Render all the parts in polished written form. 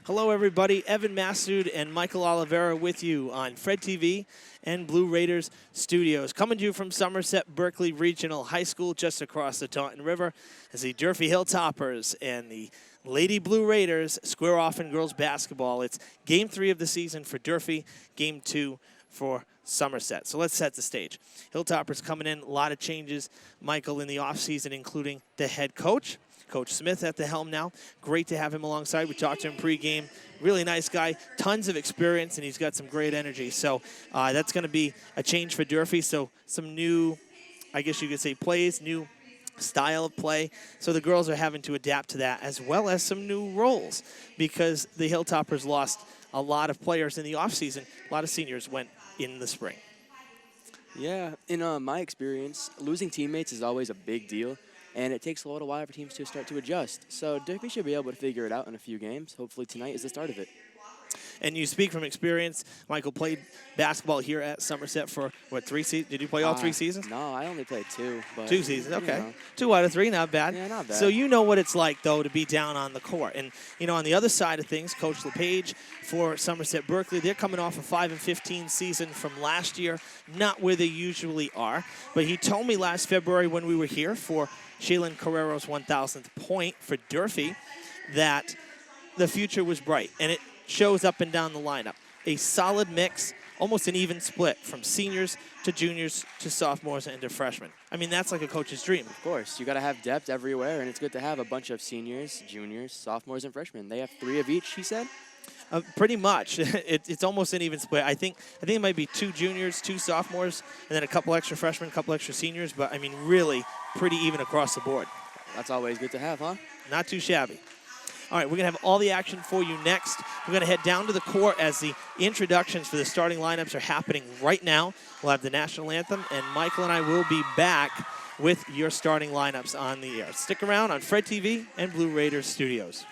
Hello, everybody. Evan Massoud and Michael Oliveira with you on Fred TV and Blue Raiders Studios. Coming to you from Somerset-Berkley Regional High School just across the Taunton River as the Durfee Hilltoppers and the Lady Blue Raiders square off in girls basketball. It's Game 3 of the season for Durfee, Game 2 for Somerset. So let's set the stage. Hilltoppers coming in, a lot of changes, Michael, in the offseason, including the head coach. Coach Smith at the helm now. Great to have him alongside. We talked to him pregame. Really nice guy. Tons of experience, and he's got some great energy. So that's going to be a change for Durfee. So some new, I guess you could say, plays, new style of play. So the girls are having to adapt to that, as well as some new roles, because the Hilltoppers lost a lot of players in the offseason. A lot of seniors went in the spring. Yeah, in my experience, losing teammates is always a big deal. And it takes a little while for teams to start to adjust. So Durfee should be able to figure it out in a few games. Hopefully tonight is the start of it. And you speak from experience. Michael played basketball here at Somerset for, what, 3 seasons? Did you play all 3 seasons? No, I only played 2. But, 2 seasons, okay. You know. 2 out of 3, not bad. Yeah, not bad. So you know what it's like, though, to be down on the court. And, you know, on the other side of things, Coach LePage for Somerset-Berkley, they're coming off a 5-15 season from last year, not where they usually are. But he told me last February when we were here for Shaylin Carrero's 1,000th point for Durfee that the future was bright, and it shows up and down the lineup. A solid mix, almost an even split from seniors to juniors to sophomores and to freshmen. I mean, that's like a coach's dream. Of course, you got to have depth everywhere, and it's good to have a bunch of seniors, juniors, sophomores, and freshmen. They have 3 of each, he said? Pretty much. It's almost an even split. I think it might be 2 juniors, 2 sophomores, and then a couple extra freshmen, a couple extra seniors, but I mean, really pretty even across the board. That's always good to have, huh? Not too shabby. All right, we're going to have all the action for you next. We're going to head down to the court as the introductions for the starting lineups are happening right now. We'll have the national anthem, and Michael and I will be back with your starting lineups on the air. Stick around on Fred TV and Blue Raiders Studios.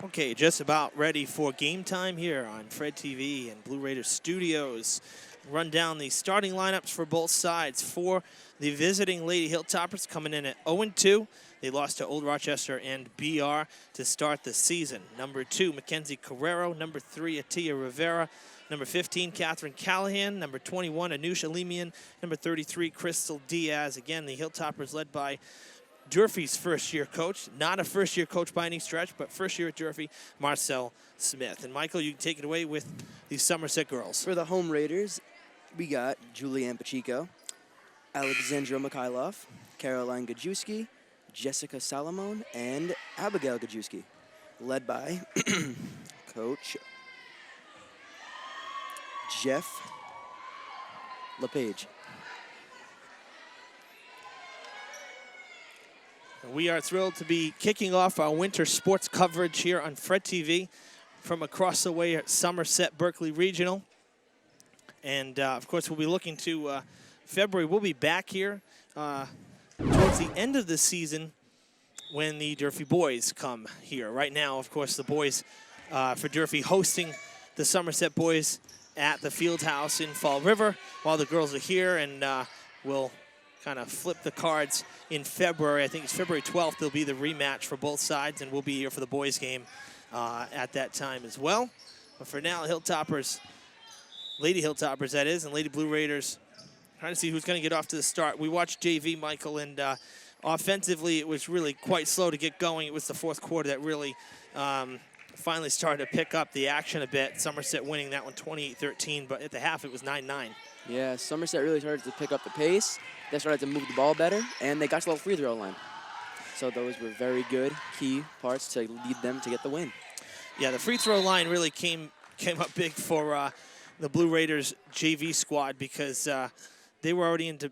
Okay, just about ready for game time here on Fred TV and Blue Raiders Studios. Run down the starting lineups for both sides. For the visiting Lady Hilltoppers, coming in at 0-2. They lost to Old Rochester and BR to start the season. Number 2, Mackenzie Carrero. Number 3, Atia Rivera. Number 15, Catherine Callahan. Number 21, Anusha Lemian. Number 33, Crystal Diaz. Again, the Hilltoppers led by Durfee's first-year coach. Not a first-year coach by any stretch, but first year at Durfee, Marcel Smith. And Michael, you can take it away with the Somerset girls. For the home Raiders, we got Julianne Pacheco, Alexandra Mikhailov, Caroline Gajewski, Jessica Salomon, and Abigail Gajewski, led by Coach Jeff LePage. We are thrilled to be kicking off our winter sports coverage here on Fred TV from across the way at Somerset-Berkley Regional. And, of course, we'll be looking to February. We'll be back here towards the end of the season when the Durfee boys come here. Right now, of course, the boys for Durfee hosting the Somerset boys at the Field House in Fall River while the girls are here, and we'll kind of flip the cards in February. I think it's February 12th. There'll be the rematch for both sides, and we'll be here for the boys game at that time as well. But for now, Hilltoppers, Lady Hilltoppers that is, and Lady Blue Raiders, trying to see who's going to get off to the start. We watched JV, Michael, and offensively it was really quite slow to get going. It was the fourth quarter that really finally started to pick up the action a bit. Somerset winning that one 28-13, but at the half it was 9-9. Yeah, Somerset really started to pick up the pace. They started to move the ball better, and they got to the free throw line. So those were very good key parts to lead them to get the win. Yeah, the free throw line really came up big for the Blue Raiders JV squad because they were already into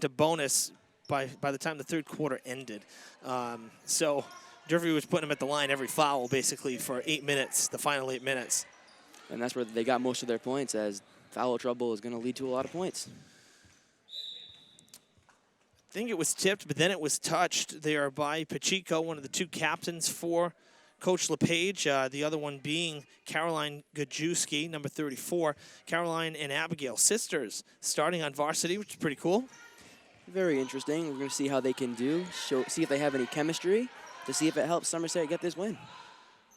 bonus by the time the third quarter ended. So Durfee was putting them at the line every foul basically for 8 minutes, the final 8 minutes. And that's where they got most of their points, as foul trouble is going to lead to a lot of points. I think it was tipped, but then it was touched there by Pacheco, one of the two captains for Coach LePage, the other one being Caroline Gajewski, number 34. Caroline and Abigail, sisters, starting on varsity, which is pretty cool. Very interesting. We're going to see how they can do, see if they have any chemistry, to see if it helps Somerset get this win.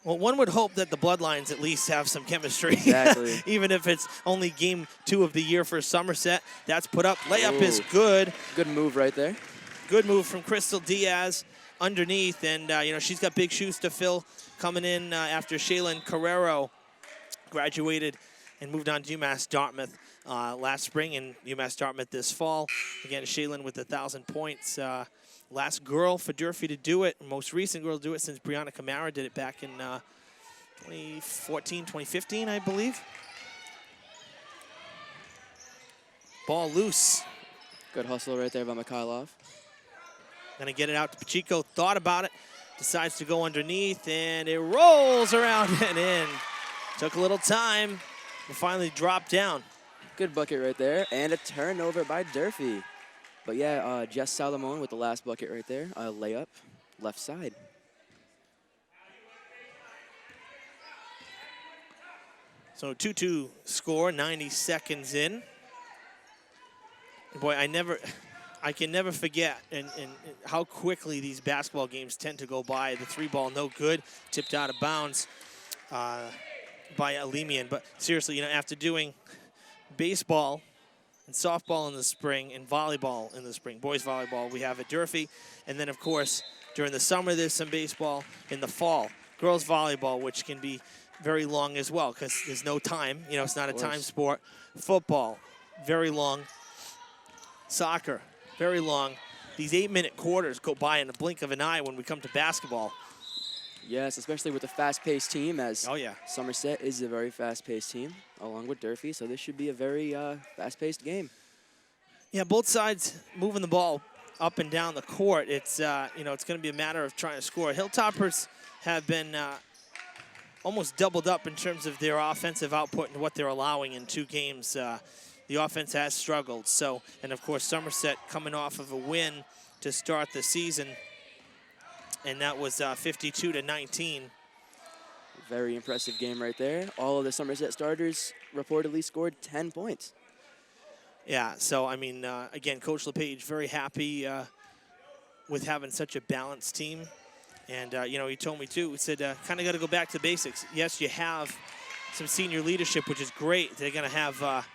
Well, one would hope that the Bloodlines at least have some chemistry. Exactly. Even if it's only game 2 of the year for Somerset. That's put up. Layup Ooh. is good. Good move right there. Good move from Crystal Diaz underneath. And, you know, she's got big shoes to fill coming in after Shaylin Carrero graduated and moved on to UMass Dartmouth last spring, and UMass Dartmouth this fall. Again, Shaylin with 1,000 points. Last girl for Durfee to do it, most recent girl to do it since Brianna Kamara did it back in 2014, 2015, I believe. Ball loose. Good hustle right there by Mikhailov. Gonna get it out to Pacheco, thought about it, decides to go underneath, and it rolls around and in. Took a little time, but finally dropped down. Good bucket right there, and a turnover by Durfee. But yeah, Jess Salomon with the last bucket right there. A layup, left side. So 2-2 score, 90 seconds in. Boy, I can never forget and how quickly these basketball games tend to go by. The 3-ball, no good, tipped out of bounds by Alemian. But seriously, you know, after doing baseball and softball in the spring and volleyball in the spring, boys volleyball we have at Durfee, and then of course during the summer there's some baseball. In the fall, girls volleyball, which can be very long as well because there's no time, you know, it's not a time sport. Football, very long. Soccer, very long. These 8-minute quarters go by in the blink of an eye when we come to basketball. Yes, especially with a fast-paced team, as oh, yeah. Somerset is a very fast-paced team, along with Durfee, so this should be a very fast-paced game. Yeah, both sides moving the ball up and down the court. It's, you know, it's going to be a matter of trying to score. Hilltoppers have been almost doubled up in terms of their offensive output and what they're allowing in 2 games. The offense has struggled. So, and of course, Somerset coming off of a win to start the season, and that was 52-19. Very impressive game right there. All of the Somerset starters reportedly scored 10 points. Yeah, so, I mean, again, Coach LePage very happy with having such a balanced team. And, you know, he told me, too, he said, kind of got to go back to basics. Yes, you have some senior leadership, which is great. They're going to have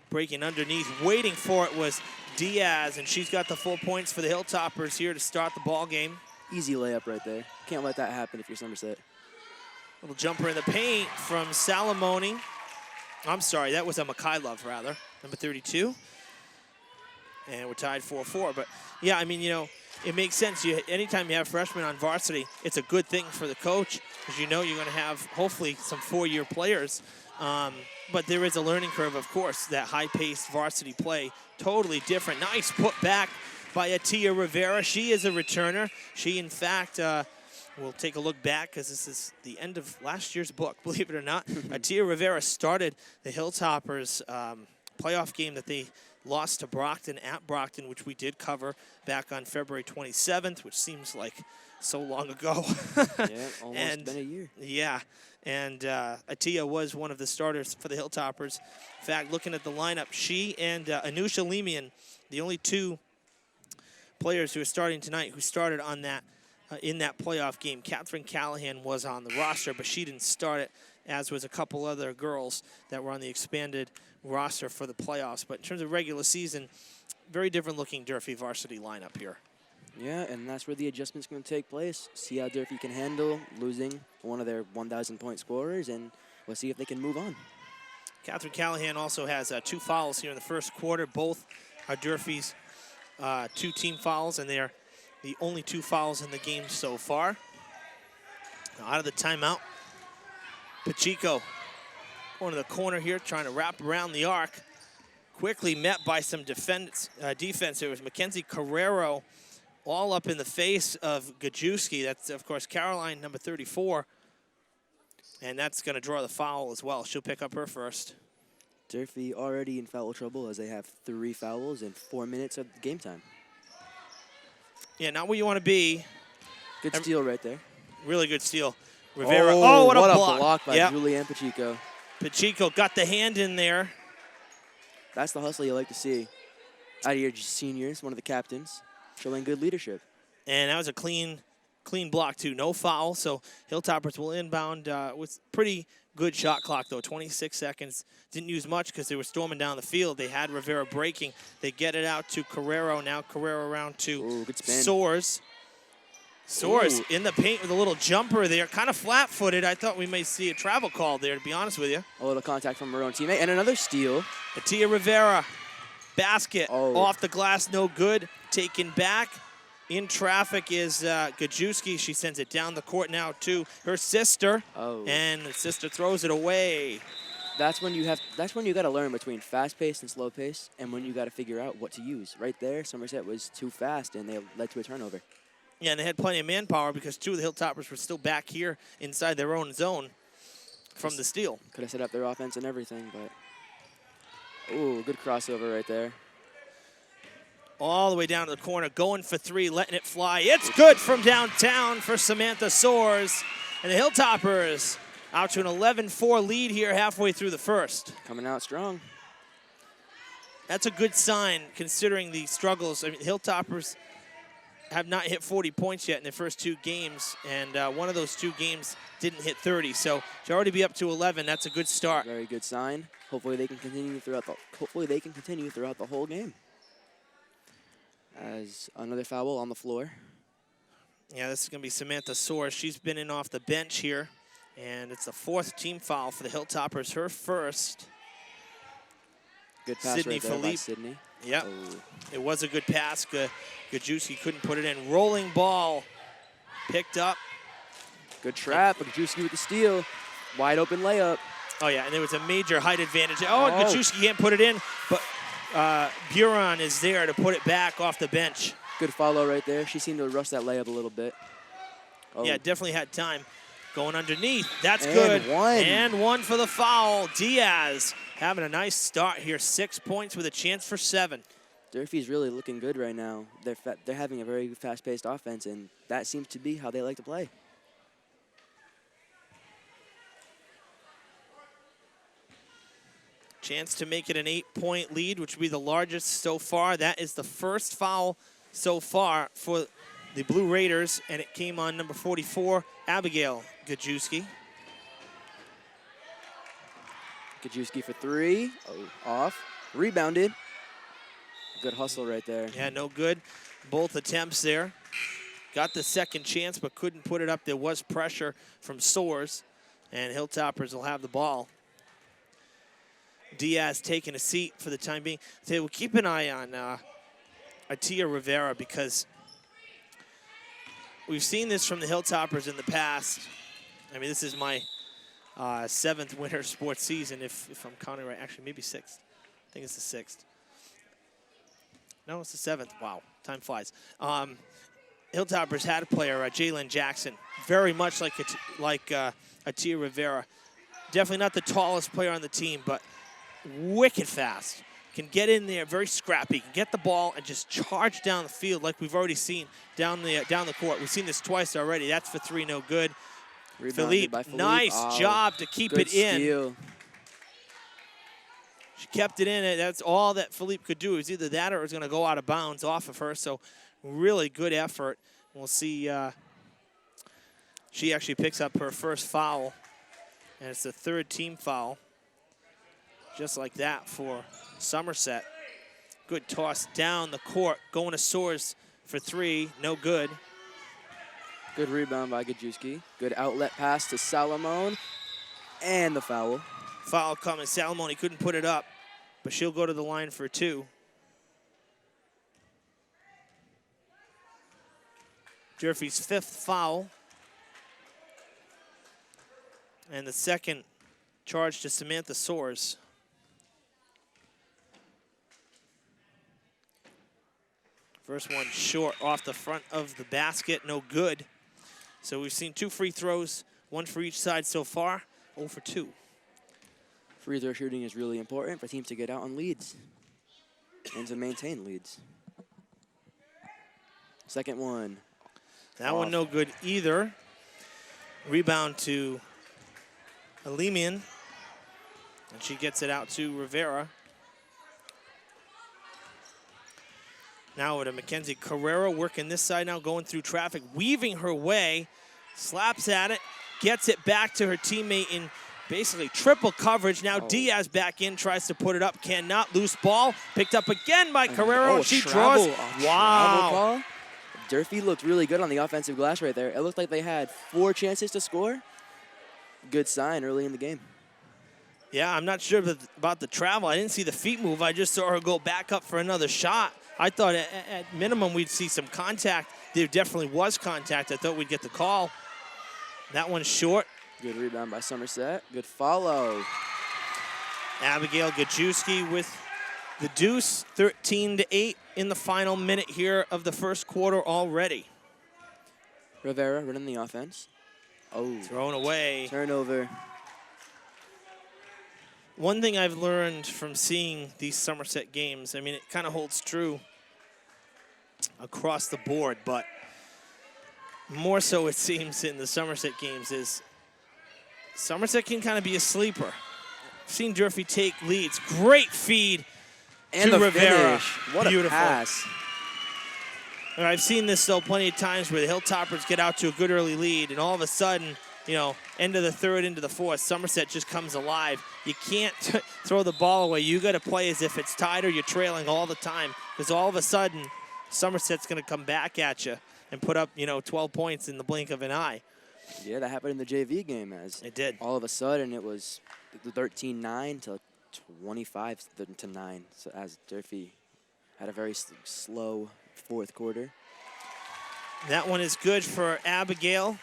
breaking underneath. Waiting for it was Diaz, and she's got the full points for the Hilltoppers here to start the ball game. Easy layup right there. Can't let that happen if you're Somerset. Little jumper in the paint from Salamoni. I'm sorry, that was a Mikhailov, rather, number 32. And we're tied 4-4. But, yeah, I mean, you know, it makes sense. Anytime you have freshmen on varsity, it's a good thing for the coach, because you know you're going to have, hopefully, some 4-year players. But there is a learning curve, of course, that high-paced varsity play. Totally different. Nice put back by Atia Rivera. She is a returner. She, in fact, we'll take a look back because this is the end of last year's book, believe it or not. Atia Rivera started the Hilltoppers playoff game that they lost to Brockton at Brockton, which we did cover back on February 27th, which seems like so long ago. Yeah, almost been a year. Yeah, and Atia was one of the starters for the Hilltoppers. In fact, looking at the lineup, she and Anusha Lemian, the only two players who are starting tonight who started on that in that playoff game. Catherine Callahan was on the roster, but she didn't start it, as was a couple other girls that were on the expanded roster for the playoffs. But in terms of regular season, very different looking Durfee varsity lineup here. Yeah, and that's where the adjustment's going to take place. See how Durfee can handle losing one of their 1,000-point scorers, and we'll see if they can move on. Catherine Callahan also has 2 fouls here in the first quarter. Both are Durfee's 2 team fouls, and they are the only 2 fouls in the game so far. Now out of the timeout, Pacheco going to the corner here, trying to wrap around the arc. Quickly met by some defense. There was Mackenzie Carrero all up in the face of Gajewski. That's, of course, Caroline, number 34. And that's going to draw the foul as well. She'll pick up her first. Durfee already in foul trouble as they have 3 fouls in 4 minutes of game time. Yeah, not where you want to be. Good steal right there. Really good steal. Rivera. Oh, what a block by Julianne Pacheco. Pacheco got the hand in there. That's the hustle you like to see out of your seniors, one of the captains, showing good leadership. And that was a clean block, too. No foul, so Hilltoppers will inbound with pretty good shot clock, though. 26 seconds. Didn't use much because they were storming down the field. They had Rivera breaking. They get it out to Carrero. Now Carrero around to Soares. Soares in the paint with a little jumper there. Kind of flat-footed. I thought we may see a travel call there, to be honest with you. A little contact from her own teammate. And another steal. Atia Rivera. Basket off the glass. No good. Taken back. In traffic is Gajewski. She sends it down the court now to her sister. And the sister throws it away. That's when you got to learn between fast pace and slow pace, and when you got to figure out what to use. Right there, Somerset was too fast, and they led to a turnover. Yeah, and they had plenty of manpower because 2 of the Hilltoppers were still back here inside their own zone from the steal. Could have set up their offense and everything, but good crossover right there. All the way down to the corner, going for 3, letting it fly. It's good from downtown for Samantha Soares. And the Hilltoppers out to an 11-4 lead here halfway through the first. Coming out strong. That's a good sign considering the struggles. I mean, Hilltoppers have not hit 40 points yet in their first 2 games, and one of those 2 games didn't hit 30. So to already be up to 11, that's a good start. Very good sign. Hopefully they can continue throughout the whole game. As another foul on the floor. Yeah, this is going to be Samantha Soares. She's been in off the bench here, and it's the 4th team foul for the Hilltoppers, her first. Good pass Sydney right there by Sydney. Yep, it was a good pass. Gajewski couldn't put it in. Rolling ball picked up. Good trap. Gajewski with the steal. Wide open layup. Oh, yeah, and there was a major height advantage. Gajewski can't put it in, but Buron is there to put it back off the bench. Good follow right there. She seemed to rush that layup a little bit. Yeah, definitely had time. Going underneath. That's good. And one for the foul. Diaz having a nice start here. 6 points with a chance for 7. Durfee's really looking good right now. They're having a very fast-paced offense, and that seems to be how they like to play. Chance to make it an 8-point lead, which would be the largest so far. That is the first foul so far for the Blue Raiders, and it came on number 44, Abigail Gajewski. Gajewski for 3. Off. Rebounded. Good hustle right there. Yeah, no good. Both attempts there. Got the second chance, but couldn't put it up. There was pressure from Soares, and Hilltoppers will have the ball. Diaz taking a seat for the time being. So we'll keep an eye on Atia Rivera because we've seen this from the Hilltoppers in the past. I mean, this is my 7th winter sports season, if I'm counting right. Actually, maybe 6th. I think it's the 6th. No, it's the 7th. Wow, time flies. Hilltoppers had a player, Jalen Jackson, very much like Atia Rivera. Definitely not the tallest player on the team, but wicked fast. Can get in there, very scrappy. Can get the ball and just charge down the field like we've already seen down the court. We've seen this twice already. That's for 3, no good. Philippe, nice job to keep it in. Steal. She kept it in. That's all that Philippe could do. It was either that or it was going to go out of bounds off of her. So really good effort. We'll see. She actually picks up her first foul, and it's the 3rd team foul. Just like that for Somerset. Good toss down the court. Going to Soares for 3. No good. Good rebound by Gajewski. Good outlet pass to Salomon. And the foul. Foul coming. Salomon, he couldn't put it up, but she'll go to the line for 2. Durfee's 5th foul. And the 2nd charge to Samantha Soares. First one short off the front of the basket, no good. So we've seen 2 free throws, 1 for each side so far, 0 for 2. Free throw shooting is really important for teams to get out on leads and to maintain leads. Second one. That one no good either. Rebound to Alimian, and she gets it out to Rivera. Now to Mackenzie Carrera working this side now, going through traffic, weaving her way, slaps at it, gets it back to her teammate in basically triple coverage. Now Diaz back in, tries to put it up, cannot. Loose ball, picked up again by Carrera. She draws. Wow. Durfee looked really good on the offensive glass right there. It looked like they had 4 chances to score. Good sign early in the game. Yeah, I'm not sure about the travel. I didn't see the feet move. I just saw her go back up for another shot. I thought at minimum we'd see some contact. There definitely was contact. I thought we'd get the call. That one's short. Good rebound by Somerset. Good follow. Abigail Gajewski with the deuce, 13-8 in the final minute here of the first quarter already. Rivera running the offense. Oh. Thrown away. Turnover. One thing I've learned from seeing these Somerset games, I mean, it kind of holds true across the board, but more so it seems in the Somerset games is Somerset can kind of be a sleeper. I've seen Durfee take leads. Great feed and to the Rivera. Finish. What Beautiful. A pass. And I've seen this, though, plenty of times where the Hilltoppers get out to a good early lead, and all of a sudden, you know, end of the 3rd, into the 4th, Somerset just comes alive. You can't throw the ball away. You got to play as if it's tied or you're trailing all the time, because all of a sudden, Somerset's going to come back at you and put up, 12 points in the blink of an eye. Yeah, that happened in the JV game. As it did. All of a sudden, it was 13-9 to 25-9. So as Durfee had a very slow 4th quarter. That one is good for Abigail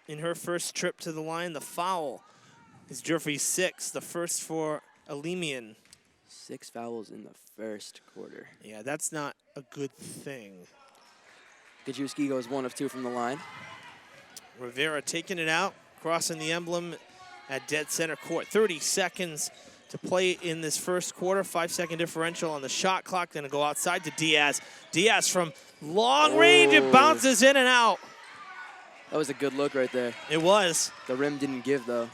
in her first trip to the line. The foul is Durfee's 6th, the first for Alimian. 6 fouls in the first quarter. Yeah, that's not a good thing. Gajewski goes 1 of 2 from the line. Rivera taking it out, crossing the emblem at dead center court. 30 seconds to play in this first quarter. 5-second differential on the shot clock. Going to go outside to Diaz. Diaz from long range. It bounces in and out. That was a good look right there. It was. The rim didn't give, though.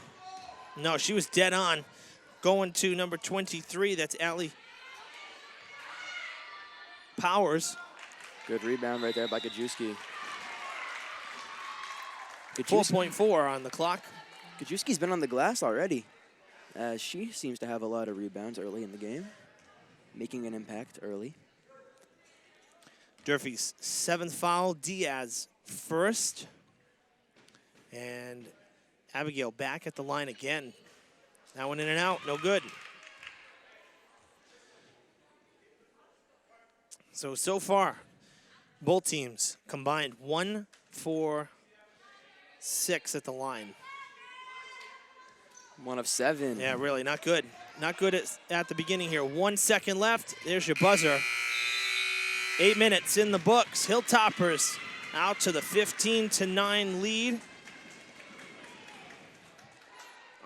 No, she was dead on. Going to number 23. That's Allie Powers. Good rebound right there by Gajewski. 4.4 on the clock. Gajewski's been on the glass already. She seems to have a lot of rebounds early in the game, making an impact early. Durfee's 7th foul, Diaz first. And Abigail back at the line again. That one in and out, no good. So far, both teams combined 1 for 6 at the line. 1 of 7. Yeah, really, not good. Not good at the beginning here. 1 second left. There's your buzzer. 8 minutes in the books. Hilltoppers out to the 15-9 lead.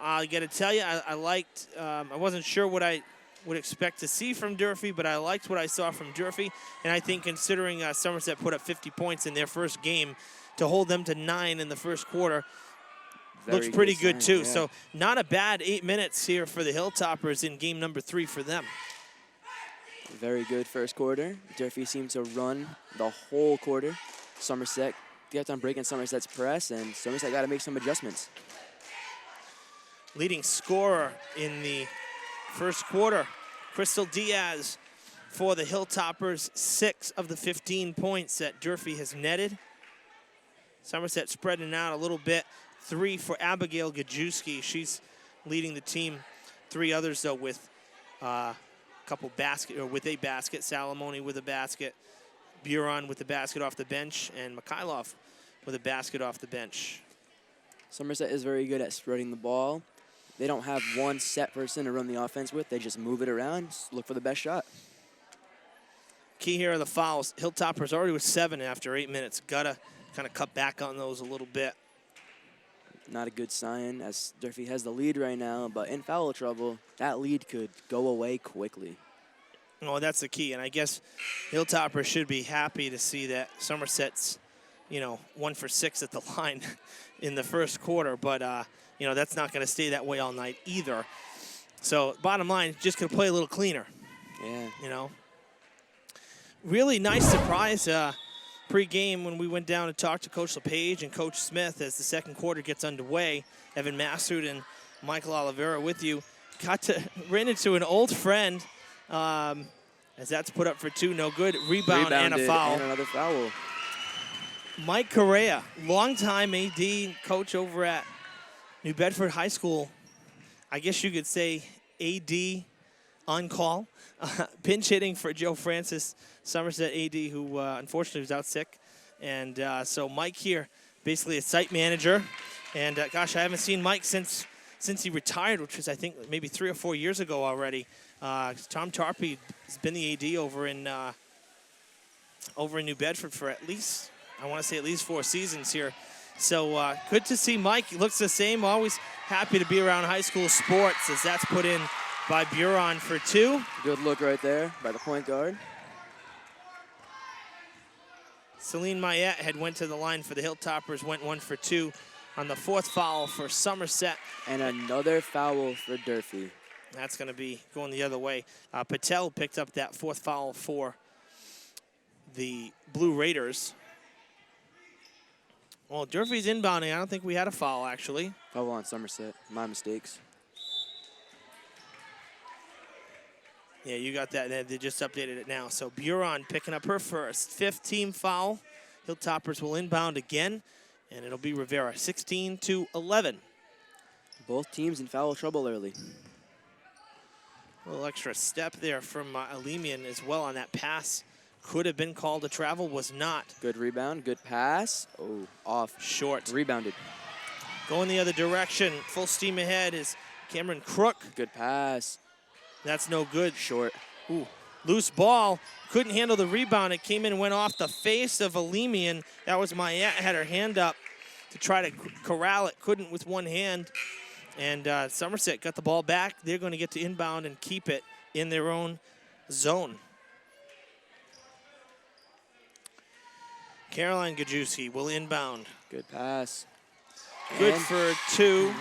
I got to tell you, I liked, I wasn't sure what I would expect to see from Durfee, but I liked what I saw from Durfee. And I think considering Somerset put up 50 points in their first game, to hold them to 9 in the first quarter looks pretty good too. Yeah. So not a bad 8 minutes here for the Hilltoppers in game number 3 for them. Very good first quarter. Durfee seemed to run the whole quarter. Somerset kept on breaking Somerset's press, and Somerset got to make some adjustments. Leading scorer in the first quarter, Crystal Diaz for the Hilltoppers, 6 of the 15 points that Durfee has netted. Somerset spreading out a little bit. 3 for Abigail Gajewski. She's leading the team. 3 others, though, with a basket. Salamoni with a basket. Buron with the basket off the bench. And Mikhailov with a basket off the bench. Somerset is very good at spreading the ball. They don't have one set person to run the offense with. They just move it around, look for the best shot. Key here are the fouls. Hilltoppers already with 7 after 8 minutes. Gotta kind of cut back on those a little bit. Not a good sign, as Durfee has the lead right now, but in foul trouble, that lead could go away quickly. Oh, that's the key, and I guess Hilltoppers should be happy to see that Somerset's, 1 for 6 at the line in the first quarter, but that's not going to stay that way all night either. So bottom line, just going to play a little cleaner. Yeah. Really nice surprise pre-game when we went down and talked to Coach LePage and Coach Smith as the second quarter gets underway. Evan Massoud and Michael Oliveira with you. Ran into an old friend as that's put up for 2, no good. Rebounded and a foul. And another foul. Mike Correa, longtime AD coach over at New Bedford High School. I guess you could say AD on call. Pinch hitting for Joe Francis, Somerset AD, who unfortunately was out sick. And so Mike here, basically a site manager. And gosh, I haven't seen Mike since he retired, which was I think maybe 3 or 4 years ago already. Tom Tarpey has been the AD over in New Bedford for at least 4 seasons here. So good to see Mike. He looks the same, always happy to be around high school sports, as that's put in by Buron for 2. Good look right there by the point guard. Celine Mayette had went to the line for the Hilltoppers, went 1 for 2 on the 4th foul for Somerset. And another foul for Durfee. That's going to be going the other way. Patel picked up that 4th foul for the Blue Raiders. Well, Durfee's inbounding. I don't think we had a foul, actually. Foul on Somerset. My mistakes. Yeah, you got that. They just updated it now. So Buron picking up her first. 5th team foul. Hilltoppers will inbound again, and it'll be Rivera. 16-11. Both teams in foul trouble early. A little extra step there from Alemian as well on that pass. Could have been called a travel, was not. Good rebound, good pass. Oh, off. Short. Rebounded. Going the other direction. Full steam ahead is Cameron Crook. Good pass. That's no good. Short. Ooh. Loose ball. Couldn't handle the rebound. It came in and went off the face of Alemian. That was Mayette, had her hand up to try to corral it. Couldn't with one hand. And Somerset got the ball back. They're going to get to inbound and keep it in their own zone. Caroline Gajewski will inbound. Good pass. Good for 2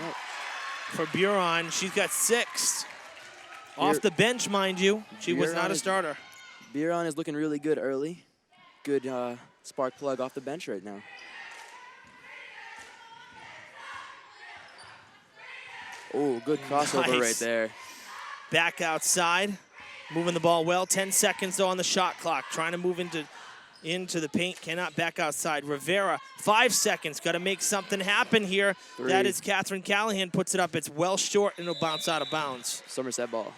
for Buron. She's got 6. Off the bench, mind you. She was not a starter. Buron is looking really good early. Good spark plug off the bench right now. Oh, good crossover right there. Back outside. Moving the ball well. 10 seconds, though, on the shot clock. Trying to move into the paint. Cannot back outside. Rivera, 5 seconds. Got to make something happen here. 3. That is Catherine Callahan. Puts it up. It's well short, and it'll bounce out of bounds. Somerset ball.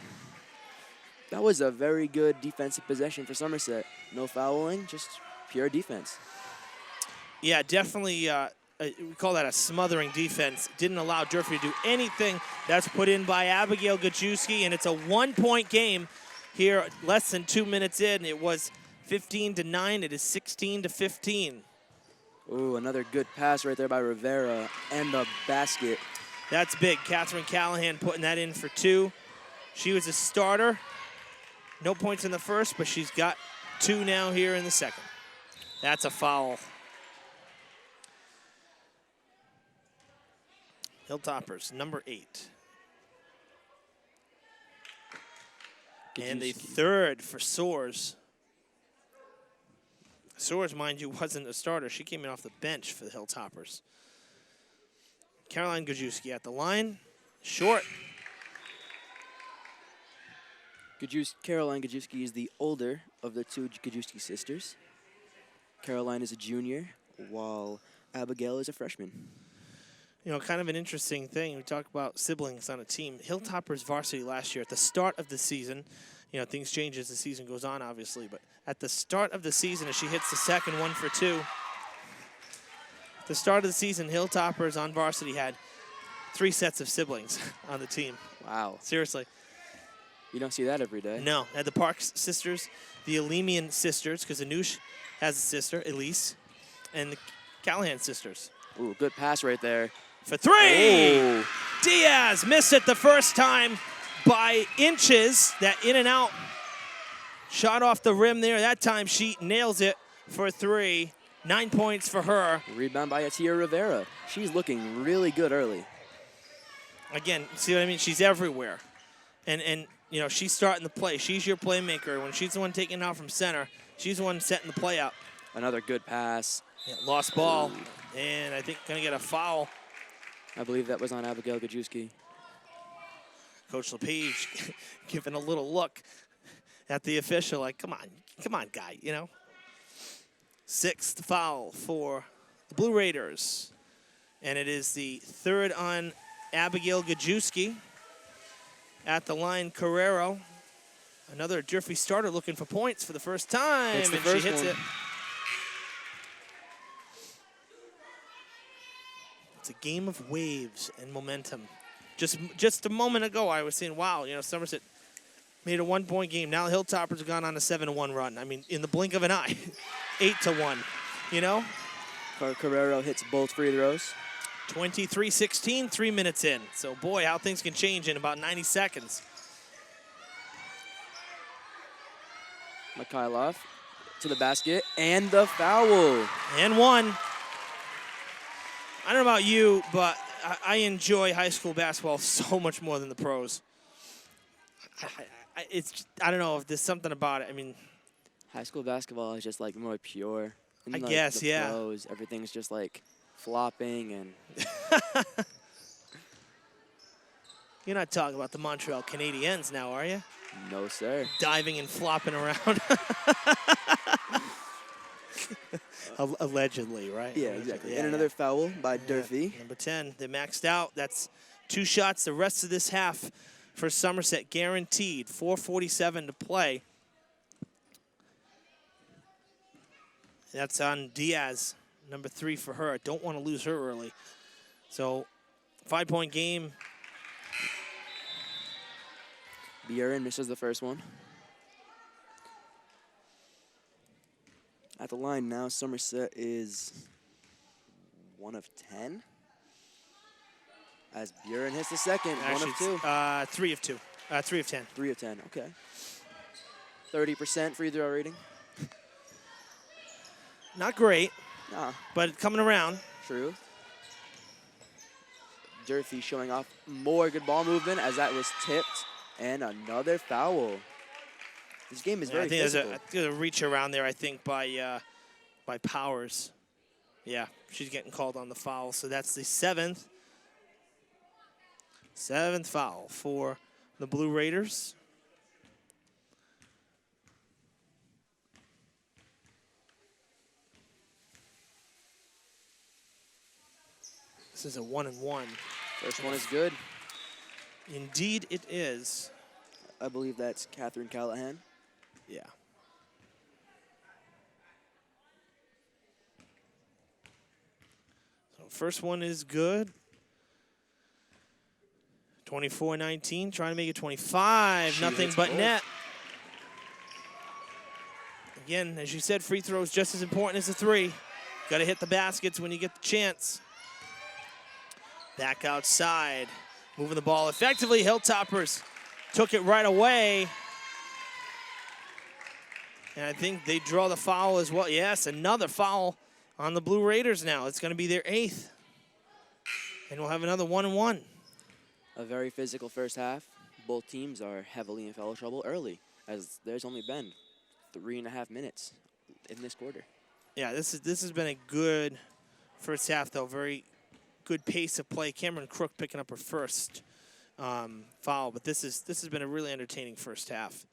That was a very good defensive possession for Somerset. No fouling, just pure defense. Yeah, definitely. We call that a smothering defense. Didn't allow Durfee to do anything. That's put in by Abigail Gajewski, and it's a 1-point game here, less than 2 minutes in. It was 15-9. It is 16-15. Ooh, another good pass right there by Rivera and the basket. That's big. Catherine Callahan putting that in for 2. She was a starter. No points in the first, but she's got 2 now here in the second. That's a foul. Hilltoppers, number 8. And a third for Soares. Soares, mind you, wasn't a starter. She came in off the bench for the Hilltoppers. Caroline Gajewski at the line. Short. Caroline Gajewski is the older of the 2 Gajewski sisters. Caroline is a junior, while Abigail is a freshman. You know, kind of an interesting thing. We talk about siblings on a team. Hilltoppers varsity last year, at the start of the season, you know, things change as the season goes on, obviously, but at the start of the season, as she hits the second 1 for 2, at the start of the season, Hilltoppers on varsity had 3 sets of siblings on the team. Wow. Seriously. You don't see that every day. No. Had the Parks sisters, the Elemian sisters, because Anoush has a sister, Elise, and the Callahan sisters. Ooh, good pass right there. For 3! Oh. Diaz missed it the first time by inches. That in and out shot off the rim there. That time she nails it for 3. 9 points for her. Rebound by Atia Rivera. She's looking really good early. Again, see what I mean? She's everywhere. And you know, she's starting the play. She's your playmaker. When she's the one taking it out from center, she's the one setting the play up. Another good pass. Yeah, lost ball. And I think going to get a foul. I believe that was on Abigail Gajewski. Coach LePage giving a little look at the official, like, come on, guy, you know. 6th foul for the Blue Raiders. And it is the 3rd on Abigail Gajewski. At the line, Carrero. Another Durfee starter looking for points for the first time, and she hits it. It's a game of waves and momentum. Just a moment ago, I was saying, wow, you know, Somerset made a 1-point game. Now the Hilltoppers have gone on a 7-1 run. I mean, in the blink of an eye, 8-1, you know? Carrero hits both free throws. 23-16, 3 minutes in. So, boy, how things can change in about 90 seconds. Mikhailov to the basket, and the foul. And 1. I don't know about you, but I enjoy high school basketball so much more than the pros. I don't know if there's something about it. I mean, high school basketball is just like more pure. I guess, the yeah. Pros, everything's just like flopping and. You're not talking about the Montreal Canadiens now, are you? No, sir. Diving and flopping around. Allegedly, right? Yeah, exactly. Yeah, and another foul by Durfee. Number 10, they maxed out. That's 2 shots the rest of this half for Somerset, guaranteed. 4:47 to play. That's on Diaz, number 3 for her. I don't want to lose her early. So, 5-point game. Buren misses the first one. At the line now, Somerset is 1 of 10. As Buren hits the second, Actually, 1 of 2. 3 of 2. 3 of 10. 3 of 10, okay. 30% free throw rating. Not great, Nah, but coming around. true. Durfee showing off more good ball movement as that was tipped. And another foul. This game is very physical. There's a reach around there, I think, by Powers. Yeah, she's getting called on the foul. So that's the 7th foul for the Blue Raiders. This is a 1-and-1. First one is good. Indeed it is. I believe that's Catherine Callahan. Yeah. So first one is good. 24-19, trying to make it 25. Nothing but net. Again, as you said, free throws just as important as the three. Got to hit the baskets when you get the chance. Back outside, moving the ball effectively. Hilltoppers took it right away. And I think they draw the foul as well. Yes, another foul on the Blue Raiders now. It's going to be their 8th. And we'll have another 1-and-1. A very physical first half. Both teams are heavily in foul trouble early, as there's only been 3.5 minutes in this quarter. Yeah, this has been a good first half, though. Very good pace of play. Cameron Crook picking up her first foul, but this has been a really entertaining first half.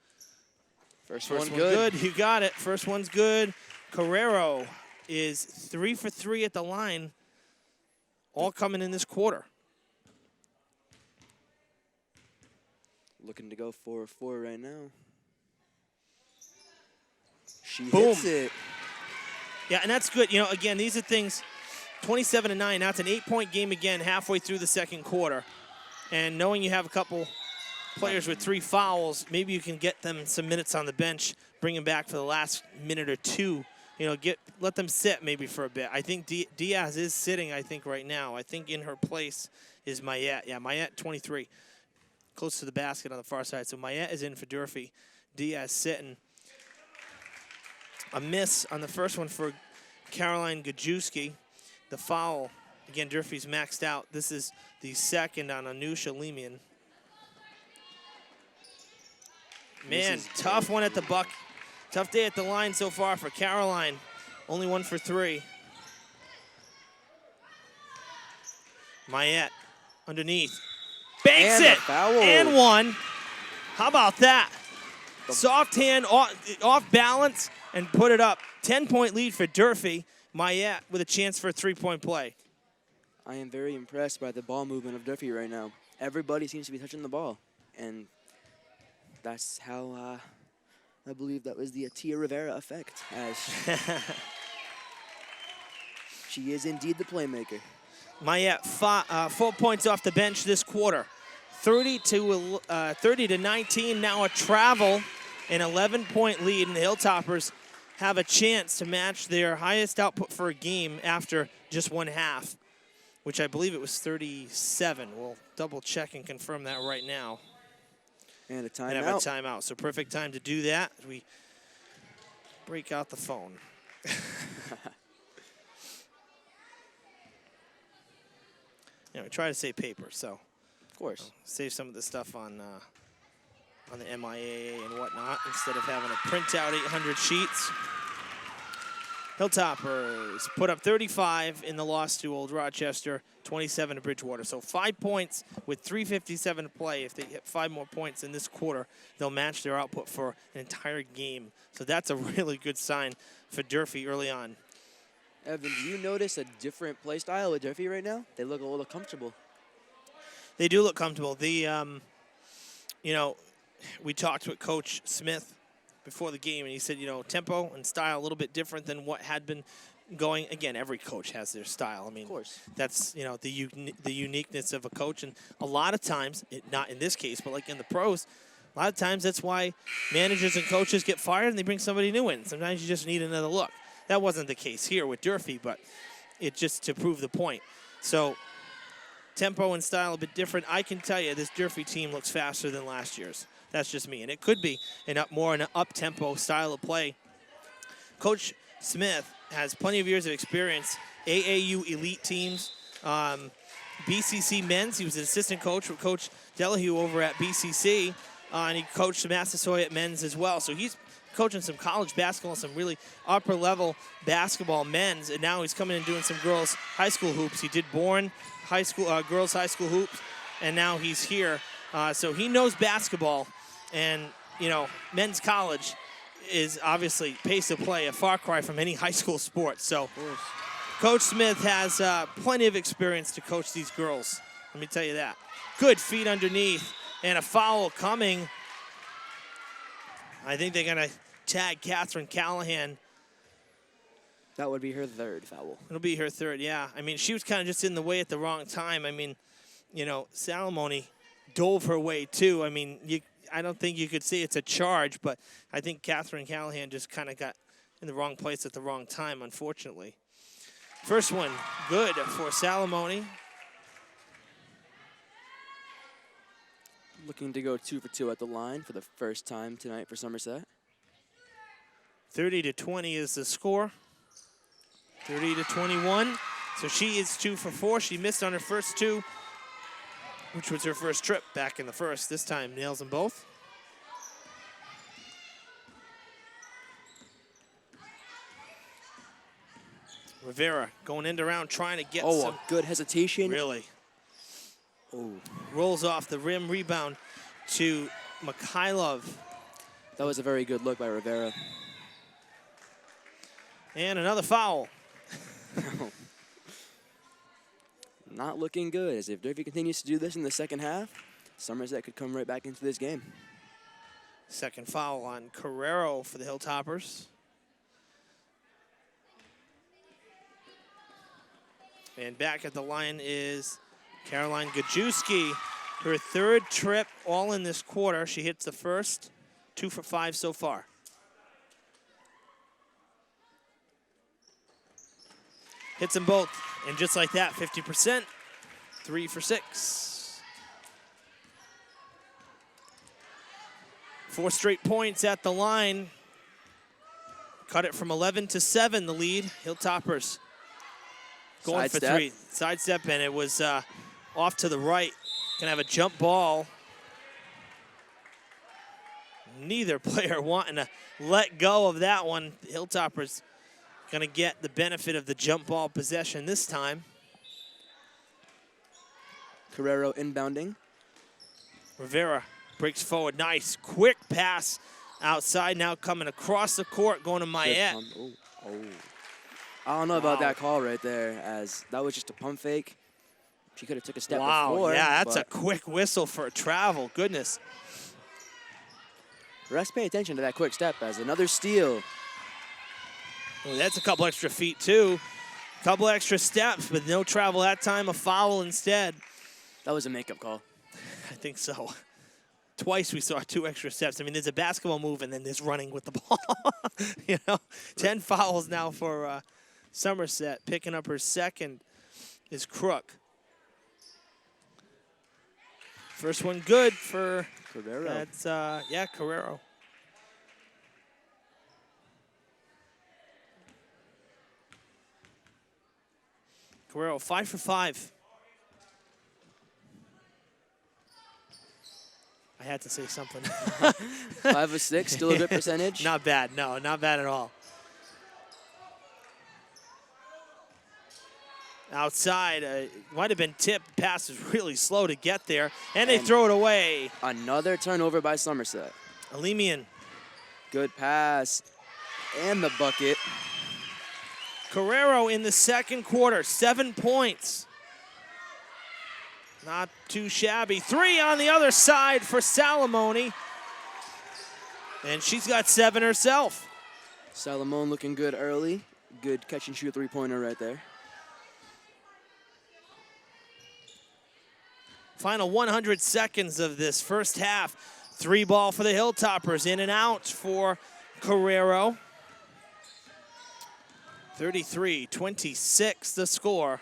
First one good. You got it. First one's good. Carrero is 3 for 3 at the line, all coming in this quarter. Looking to go 4-4 right now. She Boom. hits it. Yeah, and that's good. You know, again, these are things, 27-9. Now it's an 8-point game again halfway through the second quarter. And knowing you have a couple players with 3 fouls, maybe you can get them some minutes on the bench, bring them back for the last minute or two. You know, let them sit maybe for a bit. I think Diaz is sitting, I think, right now. I think in her place is Mayette. Yeah, Mayette, 23, close to the basket on the far side. So Mayette is in for Durfee. Diaz sitting. A miss on the first one for Caroline Gajewski. The foul, again, Durfee's maxed out. This is the second on Anusha Lemian. Man, tough one at the buck. Tough day at the line so far for Caroline. Only 1 for 3. Mayette underneath. Banks it! And 1. How about that? Soft hand, off balance, and put it up. 10-point lead for Durfee. Mayette with a chance for a 3-point play. I am very impressed by the ball movement of Durfee right now. Everybody seems to be touching the ball. And that's how I believe that was the Tia Rivera effect. As she is indeed the playmaker. Mayette, 4 points off the bench this quarter. 30-19, now a travel, an 11-point lead, and the Hilltoppers have a chance to match their highest output for a game after just 1 half, which I believe it was 37. We'll double check and confirm that right now. And a timeout. And have a timeout, so perfect time to do that. We break out the phone. We try to save paper, so. Of course. Save some of the stuff on the MIAA and whatnot instead of having to print out 800 sheets. Hilltoppers put up 35 in the loss to Old Rochester, 27 to Bridgewater. So 5 points with 3:57 to play. If they hit 5 more points in this quarter, they'll match their output for an entire game. So that's a really good sign for Durfee early on. Evan, do you notice a different play style with Durfee right now? They look a little comfortable. They do look comfortable. You know, we talked with Coach Smith before the game, and he said, you know, tempo and style a little bit different than what had been going. Again, every coach has their style. I mean, of course. That's, you know, the uniqueness of a coach. And a lot of times, not in this case, but like in the pros, a lot of times that's why managers and coaches get fired and they bring somebody new in. Sometimes you just need another look. That wasn't the case here with Durfee, but it just to prove the point. So tempo and style a bit different. I can tell you this Durfee team looks faster than last year's. That's just me. And it could be an up-tempo style of play. Coach Smith has plenty of years of experience. AAU elite teams, BCC men's. He was an assistant coach with Coach Delahue over at BCC, and he coached Massasoit men's as well. So he's coaching some college basketball, some really upper-level basketball men's, and now he's coming and doing some girls' high school hoops. He did Bourne high school, girls' high school hoops, and now he's here. So he knows basketball, and, you know, men's college is obviously pace of play, a far cry from any high school sport. So Coach Smith has plenty of experience to coach these girls. Let me tell you that. Good feet underneath, and a foul coming. I think they're going to tag Catherine Callahan. That would be her third foul. It'll be her third, yeah. I mean, she was kind of just in the way at the wrong time. I mean, you know, Salamone dove her way, too. I mean, I don't think you could say it's a charge, but I think Catherine Callahan just kind of got in the wrong place at the wrong time, unfortunately. First one, good for Salamone. Looking to go 2 for 2 at the line for the first time tonight for Somerset. 30-20 is the score. 30-21. So she is 2 for 4. She missed on her first two, which was her first trip back in the first. This time, nails them both. Rivera going into round, trying to get some. A good hesitation. Really. Oh. Rolls off the rim, rebound to Mikhailov. That was a very good look by Rivera. And another foul. Not looking good, as if Durfee continues to do this in the second half, Somerset could come right back into this game. Second foul on Carrero for the Hilltoppers. And back at the line is Caroline Gajewski. Her third trip all in this quarter. She hits the first, 2 for 5 so far. Hits them both, and just like that, 50%, 3 for 6. 4 straight points at the line. Cut it from 11 to 7, the lead. Hilltoppers going for 3. Sidestep, and it was off to the right. Gonna have a jump ball. Neither player wanting to let go of that one. The Hilltoppers gonna get the benefit of the jump ball possession this time. Carrero inbounding. Rivera breaks forward. Nice, quick pass outside. Now coming across the court, going to Mayette. I don't know about that call right there, as that was just a pump fake. She could have took a step wow, before. Yeah, that's a quick whistle for a travel. Goodness. Refs pay attention to that quick step as another steal. Well, that's a couple extra feet, too. Couple extra steps, but no travel that time. A foul instead. That was a makeup call. I think so. Twice we saw 2 extra steps. I mean, there's a basketball move, and then there's running with the ball. You know, 10 fouls now for Somerset. Picking up her second is Crook. First one good for Carrero. That's yeah, Carrero. Carrero 5 for 5. I had to say something. 5 of 6, still a good percentage. Not bad, no, not bad at all. Outside, might have been tipped. Pass was really slow to get there, and they throw it away. Another turnover by Somerset. Alemian. Good pass, and the bucket. Carrero in the second quarter, 7 points. Not too shabby. 3 on the other side for Salamone. And she's got 7 herself. Salamone looking good early. Good catch and shoot three-pointer right there. Final 100 seconds of this first half. 3 ball for the Hilltoppers. In and out for Carrero. 33-26 the score.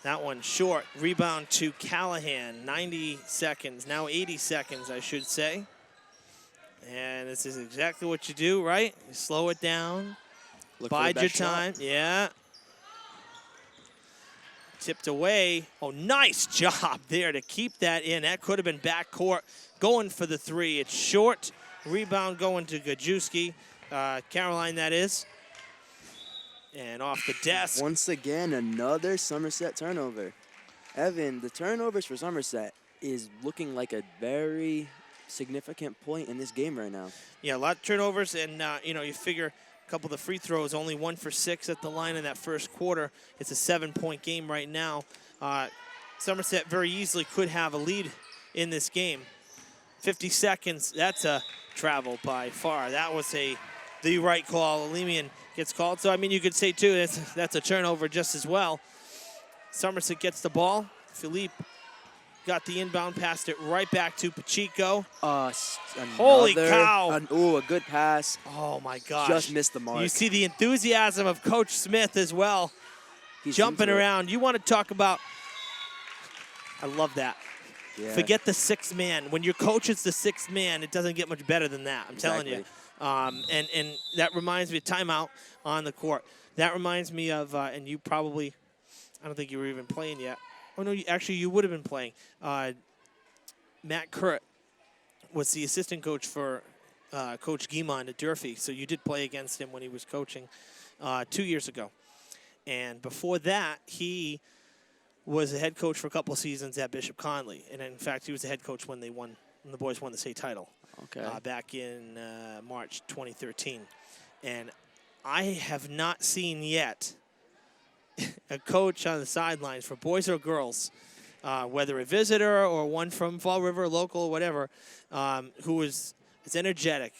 That one short. Rebound to Callahan. 90 seconds. Now 80 seconds, I should say. And this is exactly what you do, right? You slow it down. Bide your time. Shot. Yeah. Tipped away. Oh, nice job there to keep that in. That could have been backcourt going for the 3. It's short. Rebound going to Gajewski. Caroline, that is. And off the desk. Once again, another Somerset turnover. Evan, the turnovers for Somerset is looking like a very significant point in this game right now. Yeah, a lot of turnovers, and you know, you figure a couple of the free throws, only 1 for 6 at the line in that first quarter. It's a 7-point game right now. Somerset very easily could have a lead in this game. 50 seconds, that's a travel by far. That was the right call. Alemian gets called. So, I mean, you could say, too, that's a turnover just as well. Somerset gets the ball. Philippe got the inbound, passed it right back to Pacheco. Holy cow. A good pass. Oh, my gosh. Just missed the mark. You see the enthusiasm of Coach Smith as well. He's jumping around. You want to talk about, I love that. Yeah. Forget the sixth man. When your coach is the sixth man, it doesn't get much better than that. I'm telling you. And that reminds me of timeout on the court. That reminds me of, and you probably, I don't think you were even playing yet. Oh, no, actually, you would have been playing. Matt Kurt was the assistant coach for Coach Guimond at Durfee, so you did play against him when he was coaching 2 years ago. And before that, he was a head coach for a couple of seasons at Bishop Conley. And, in fact, he was the head coach when the boys won the state title back in March 2013. And I have not seen yet a coach on the sidelines for boys or girls, whether a visitor or one from Fall River, local, or whatever, who is energetic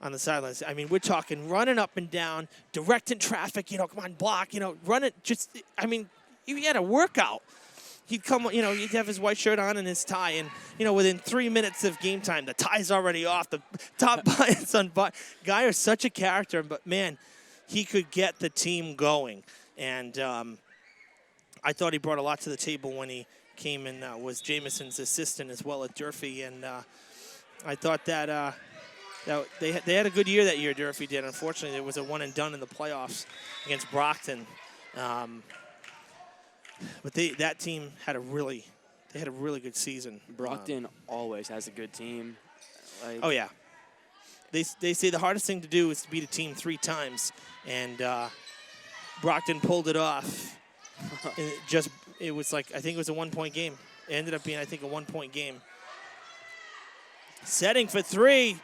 on the sidelines. I mean, we're talking running up and down, directing traffic, come on, block, running. He had a workout. He'd come, he'd have his white shirt on and his tie, and, within 3 minutes of game time, the tie's already off, the top button's unbuttoned. Guy is such a character, but, man, he could get the team going. And I thought he brought a lot to the table when he came and was Jameson's assistant as well at Durfee. And I thought that they had a good year that year, Durfee did. Unfortunately, there was a one and done in the playoffs against Brockton. But that team had a really good season. Brockton always has a good team. Oh, yeah. They say the hardest thing to do is to beat a team 3 times. And Brockton pulled it off. And it was like, I think it was a 1-point game. It ended up being, I think, a 1-point game. Setting for 3.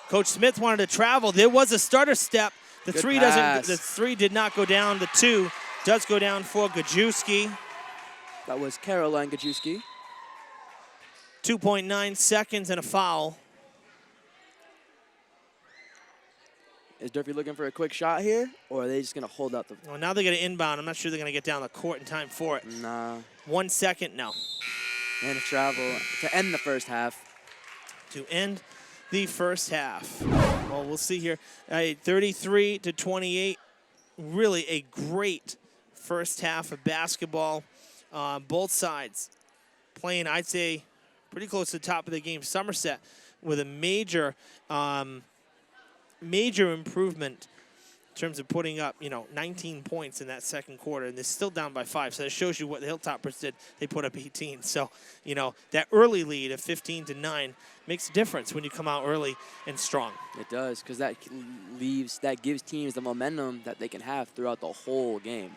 Coach Smith wanted to travel. There was a starter step. The 3 did not go down. The 2 does go down for Gajewski. That was Caroline Gajewski. 2.9 seconds and a foul. Is Durfee looking for a quick shot here, or are they just going to hold out the... Well, now they're going to inbound. I'm not sure they're going to get down the court in time for it. Nah. 1 second, no. And a travel to end the first half. To end the first half. Well, we'll see here. 33-28. Really a great first half of basketball. Both sides playing, I'd say, pretty close to the top of the game. Somerset with a major improvement in terms of putting up, 19 points in that second quarter, and they're still down by 5. So that shows you what the Hilltoppers did. They put up 18. So, that early lead of 15-9 makes a difference when you come out early and strong. It does, because that gives teams the momentum that they can have throughout the whole game.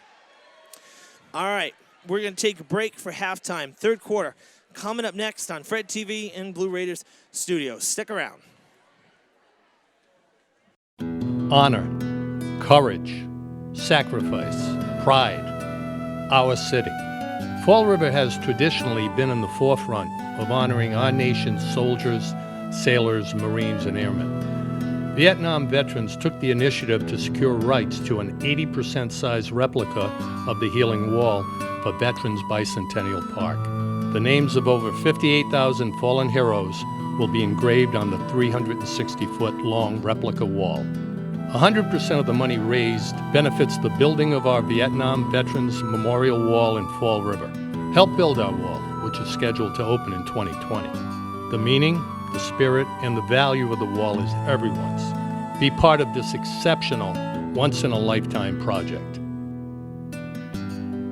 All right, we're going to take a break for halftime. Third quarter coming up next on Fred TV and Blue Raiders Studios. Stick around. Honor, courage, sacrifice, pride, our city. Fall River has traditionally been in the forefront of honoring our nation's soldiers, sailors, Marines, and airmen. Vietnam veterans took the initiative to secure rights to an 80% size replica of the Healing Wall for Veterans Bicentennial Park. The names of over 58,000 fallen heroes will be engraved on the 360-foot-long replica wall. 100% of the money raised benefits the building of our Vietnam Veterans Memorial Wall in Fall River. Help build our wall, which is scheduled to open in 2020. The meaning, the spirit, and the value of the wall is everyone's. Be part of this exceptional, once-in-a-lifetime project.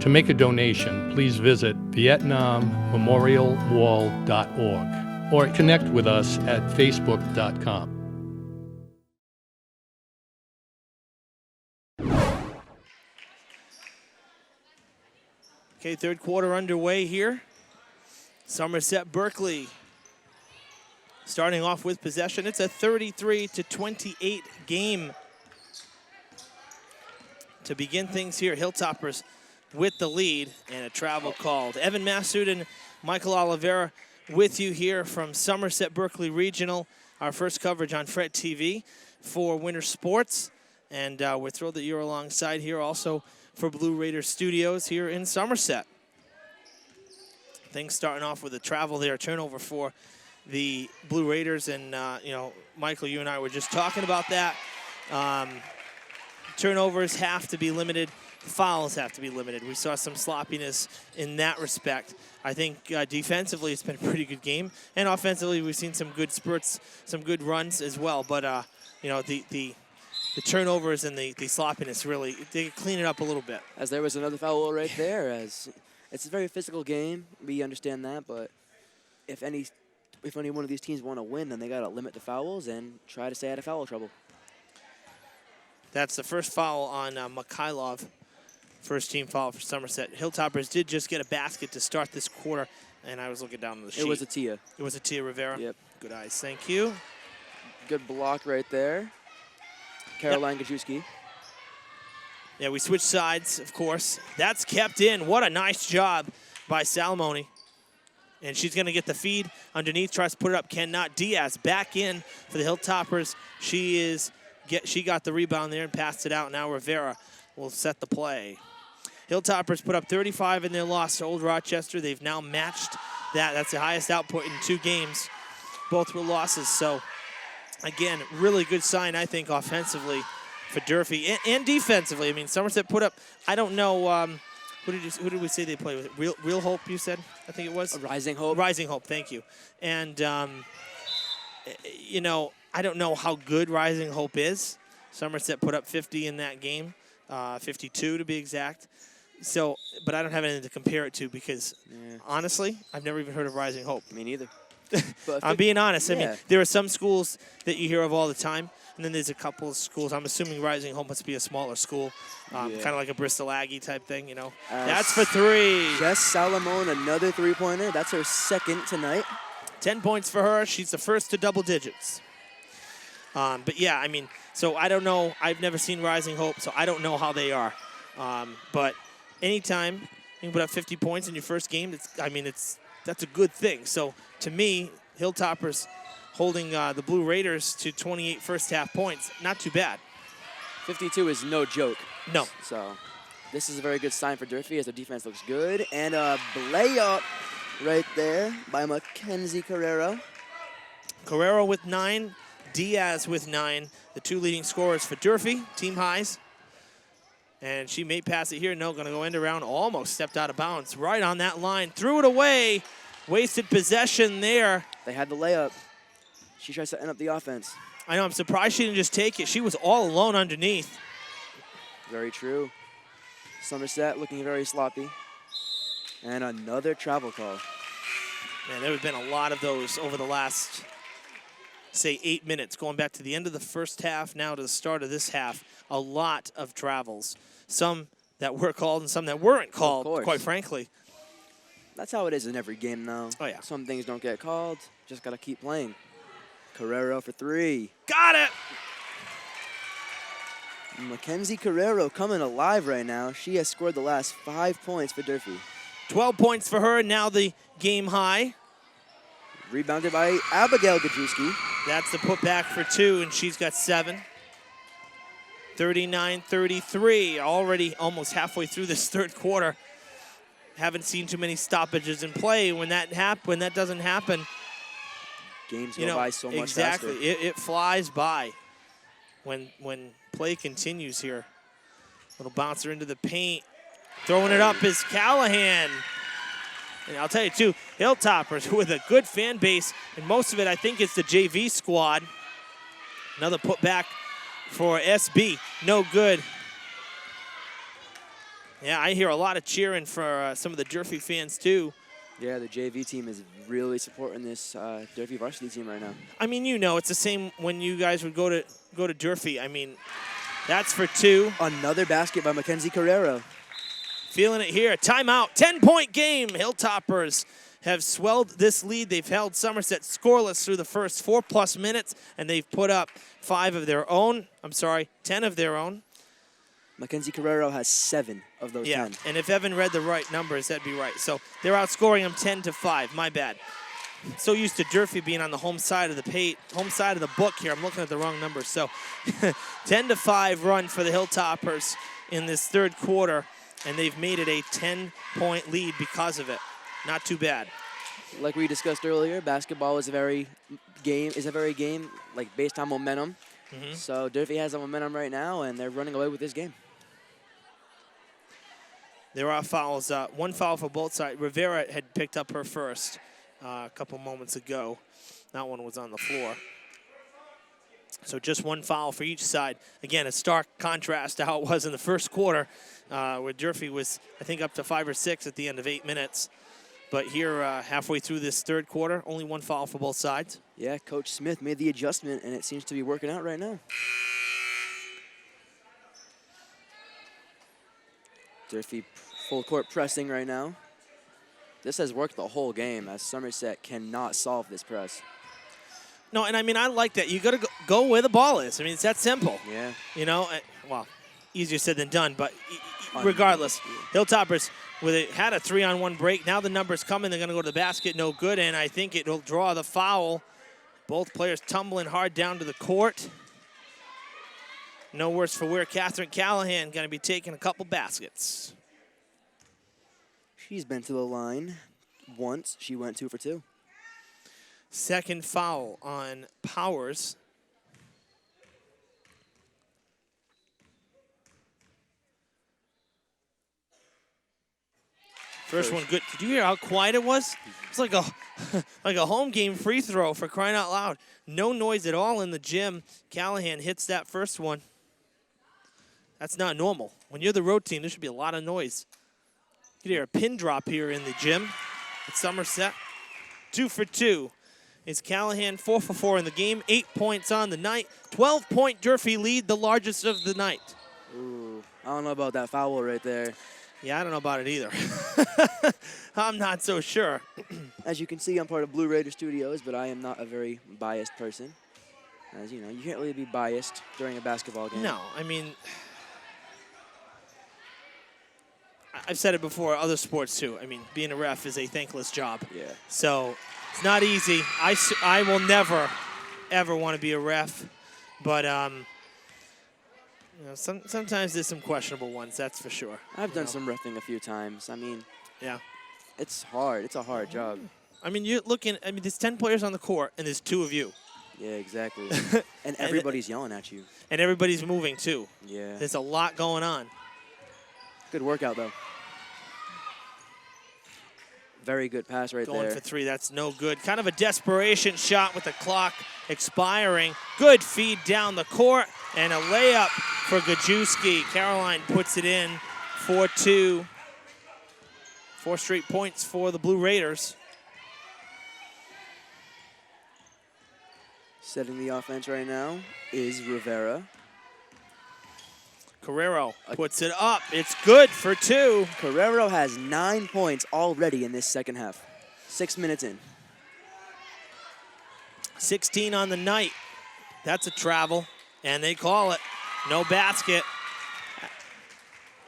To make a donation, please visit VietnamMemorialWall.org or connect with us at Facebook.com. Okay, third quarter underway here. Somerset-Berkley starting off with possession. It's a 33-28 game. To begin things here, Hilltoppers with the lead and a travel called. Evan Massoud and Michael Oliveira with you here from Somerset-Berkley Regional. Our first coverage on Fred TV for winter sports. And we're thrilled that you're alongside here also for Blue Raiders Studios here in Somerset. things starting off with a travel there, turnover for the Blue Raiders. And, you know, Michael, you and I were just talking about that. Turnovers have to be limited. Fouls have to be limited. We saw some sloppiness in that respect. I think defensively it's been a pretty good game. And offensively we've seen some good spurts, some good runs as well. But, you know, the turnovers and the sloppiness really, they clean it up a little bit. As there was another foul right there. As it's a very physical game. We understand that. But if any one of these teams want to win, then they got to limit the fouls and try to stay out of foul trouble. That's the first foul on Mikhailov. First team foul for Somerset. Hilltoppers did just get a basket to start this quarter, and I was looking down on the sheet. It was a Tia. It was a Tia Rivera? Yep. Good eyes, thank you. Good block right there. Caroline Gajewski. Yeah, we switched sides, of course. That's kept in. What a nice job by Salamone. And she's going to get the feed underneath, tries to put it up, cannot. Diaz back in for the Hilltoppers. She got the rebound there and passed it out. Now Rivera will set the play. Hilltoppers put up 35 in their loss to Old Rochester. They've now matched that. That's the highest output in 2 games. Both were losses. So, again, really good sign, I think, offensively for Durfee and defensively. I mean, Somerset put up, I don't know, who did we say they played with? Real Hope, you said? I think it was? Rising Hope. Rising Hope, thank you. And, you know, I don't know how good Rising Hope is. Somerset put up 50 in that game, 52 to be exact. So, but I don't have anything to compare it to because, honestly, I've never even heard of Rising Hope. Me neither. I'm being honest. Yeah. I mean, there are some schools that you hear of all the time, and then there's a couple of schools. I'm assuming Rising Hope must be a smaller school, kind of like a Bristol Aggie type thing, you know. That's for 3. Jess Salamone, another 3-pointer. That's her second tonight. 10 points for her. She's the first to double digits. But, yeah, I mean, so I don't know. I've never seen Rising Hope, so I don't know how they are. But anytime you can put up 50 points in your first game, that's a good thing. So, to me, Hilltoppers holding the Blue Raiders to 28 first-half points, not too bad. 52 is no joke. No. So, this is a very good sign for Durfee as the defense looks good. And a layup right there by Mackenzie Carrero. Carrero with 9, Diaz with 9, the 2 leading scorers for Durfee, team highs. And she may pass it here. No, going to go end around. Almost stepped out of bounds. Right on that line. Threw it away. Wasted possession there. They had the layup. She tries to end up the offense. I know. I'm surprised she didn't just take it. She was all alone underneath. Very true. Somerset looking very sloppy. And another travel call. Man, there have been a lot of those over the last, say, 8 minutes. Going back to the end of the first half, now to the start of this half. A lot of travels. Some that were called and some that weren't called, quite frankly. That's how it is in every game now. Oh, yeah. Some things don't get called. Just got to keep playing. Carrero for 3. Got it! Mackenzie Carrero coming alive right now. She has scored the last 5 points for Durfee. 12 points for her, now the game high. Rebounded by Abigail Gajewski. That's the putback for 2, and she's got 7. 39-33, already almost halfway through this third quarter. Haven't seen too many stoppages in play. When that doesn't happen, games go by so much exactly. faster. It flies by when play continues here. Little bouncer into the paint. Throwing it up is Callahan. And I'll tell you, too, Hilltoppers with a good fan base, and most of it, I think, is the JV squad. Another putback for SB. No good. Yeah, I hear a lot of cheering for some of the Durfee fans, too. Yeah, the JV team is really supporting this Durfee varsity team right now. I mean, you know, it's the same when you guys would go to Durfee. I mean, that's for 2. Another basket by Mackenzie Carrero. Feeling it here. Timeout. 10-point game. Hilltoppers have swelled this lead. They've held Somerset scoreless through the first 4+ minutes, and they've put up 10 of their own. Mackenzie Carrero has 7 of those 10. And if Evan read the right numbers, that'd be right. So they're outscoring them 10-5. My bad. So used to Durfee being on the home side of the book here. I'm looking at the wrong numbers. So 10-5 run for the Hilltoppers in this third quarter, and they've made it a 10-point lead because of it. not too bad. Like we discussed earlier, basketball is a very game like based on momentum. So Durfee has the momentum right now, and they're running away with this game. There are fouls. One foul for both sides. Rivera had picked up her first a couple moments ago. That one was on the floor. So just one foul for each side. Again, a stark contrast to how it was in the first quarter, where Durfee was, I think, up to 5 or 6 at the end of 8 minutes. But here, halfway through this third quarter, only one foul for both sides. Yeah, Coach Smith made the adjustment, and it seems to be working out right now. Durfee full court pressing right now. This has worked the whole game, as Somerset cannot solve this press. No, and I mean, I like that. You got to go where the ball is. I mean, it's that simple. Yeah. You know, well, easier said than done, but regardless, Hilltoppers had a 3-on-1 break. Now the number's coming. They're going to go to the basket. No good, and I think it'll draw the foul. Both players tumbling hard down to the court. No worse for wear. Catherine Callahan going to be taking a couple baskets. She's been to the line once. She went 2 for 2. Second foul on Powers. First one good. Did you hear how quiet it was? It's like a like a home game free throw, for crying out loud. No noise at all in the gym. Callahan hits that first one. That's not normal. When you're the road team, there should be a lot of noise. You can hear a pin drop here in the gym at Somerset. 2 for 2. Is Callahan 4 for 4 in the game, 8 points on the night. 12-point Durfee lead, the largest of the night. Ooh, I don't know about that foul right there. Yeah, I don't know about it either. I'm not so sure. As you can see, I'm part of Blue Raider Studios, but I am not a very biased person. As you know, you can't really be biased during a basketball game. No, I mean, I've said it before, other sports too. I mean, being a ref is a thankless job. Yeah. So it's not easy. I will never, ever want to be a ref, but you know, sometimes there's some questionable ones, that's for sure. I've done some reffing a few times. I mean, yeah, it's hard. It's a hard job. I mean, you're looking. I mean, there's 10 players on the court, and there's 2 of you. Yeah, exactly. And everybody's yelling at you. And everybody's moving too. Yeah. There's a lot going on. Good workout though. Very good pass right there. Going for 3, that's no good. Kind of a desperation shot with the clock expiring. Good feed down the court and a layup for Gajewski. Caroline puts it in 4-2. 4 straight points for the Blue Raiders. Setting the offense right now is Rivera. Carrero puts it up. It's good for 2. Carrero has 9 points already in this second half. 6 minutes in. 16 on the night. That's a travel, and they call it. No basket.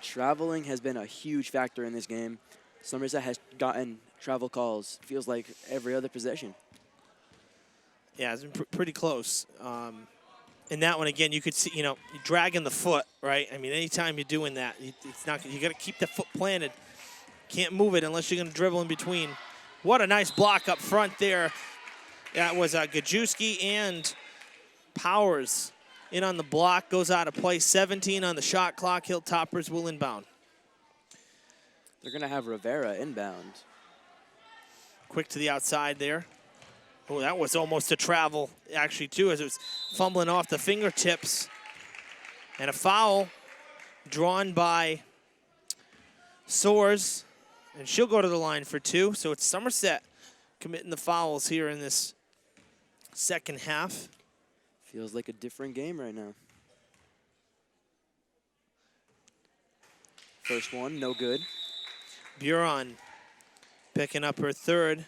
Traveling has been a huge factor in this game. Somerset has gotten travel calls, feels like every other possession. Yeah, it's been pretty close. In that one, again, you could see, you know, you're dragging the foot, right? I mean, anytime you're doing that, it's not. You got to keep the foot planted. Can't move it unless you're going to dribble in between. What a nice block up front there. That was Gajewski and Powers in on the block. Goes out of play. 17 on the shot clock. Hilltoppers will inbound. They're going to have Rivera inbound. Quick to the outside there. Oh, that was almost a travel, actually, too, as it was fumbling off the fingertips. And a foul drawn by Soares. And she'll go to the line for 2. So it's Somerset committing the fouls here in this second half. Feels like a different game right now. First one, no good. Buron picking up her 3rd.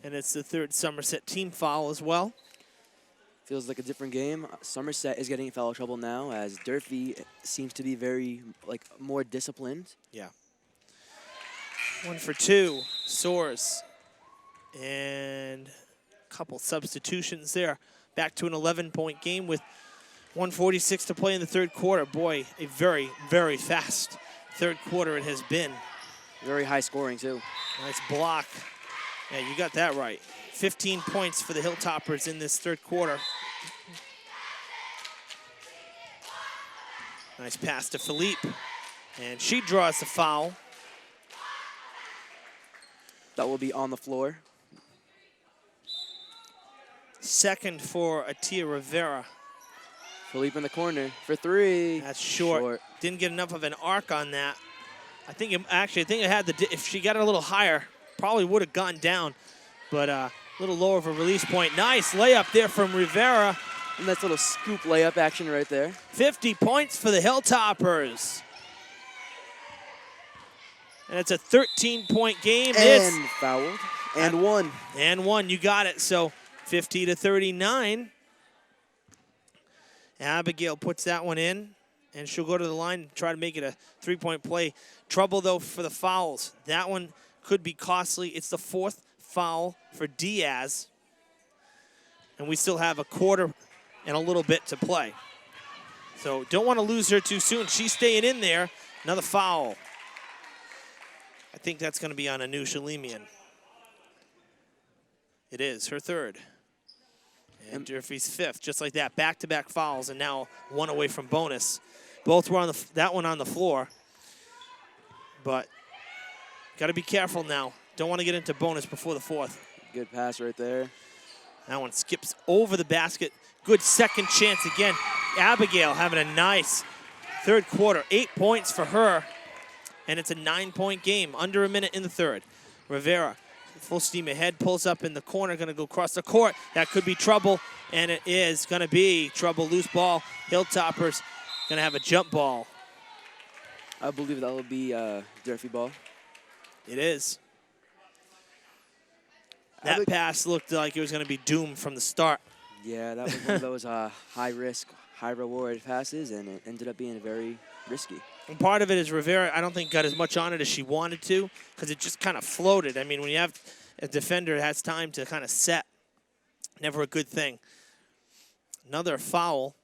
And it's the 3rd Somerset team foul as well. Feels like a different game. Somerset is getting in foul trouble now as Durfee seems to be very, more disciplined. Yeah. 1 for 2, Soares. And a couple substitutions there. Back to an 11-point game with 1:46 to play in the third quarter. Boy, a very, very fast third quarter it has been. Very high scoring, too. Nice block. Yeah, you got that right. 15 points for the Hilltoppers in this third quarter. Nice pass to Philippe. And she draws the foul. That will be on the floor. Second for Atia Rivera. Philippe in the corner for 3. That's short. Didn't get enough of an arc on that. I think it had if she got it a little higher, probably would have gone down. But a little lower of a release point. Nice layup there from Rivera. And that's little scoop layup action right there. 50 points for the Hilltoppers. And it's a 13-point game. And fouled. And one. And one. You got it. So 50-39. Abigail puts that one in, and she'll go to the line and try to make it a three-point play. Trouble, though, for the fouls. That one could be costly. It's the 4th foul for Diaz. And we still have a quarter and a little bit to play. So don't want to lose her too soon. She's staying in there. Another foul. I think that's going to be on Anusha Lemian. It is, her 3rd. And Durfee's 5th, just like that. Back-to-back fouls, and now one away from bonus. Both were on that one on the floor. But got to be careful now. Don't want to get into bonus before the 4th. Good pass right there. That one skips over the basket. Good second chance again. Abigail having a nice third quarter. 8 points for her. And it's a 9-point game. Under a minute in the 3rd. Rivera, full steam ahead, pulls up in the corner, going to go across the court. That could be trouble, and it is going to be trouble. Loose ball. Hilltoppers going to have a jump ball. I believe that will be Durfee ball. It is. That pass looked like it was going to be doomed from the start. Yeah, that was one of those high-risk, high-reward passes, and it ended up being very risky. And part of it is Rivera, I don't think, got as much on it as she wanted to because it just kind of floated. I mean, when you have a defender that has time to kind of set, never a good thing. Another foul.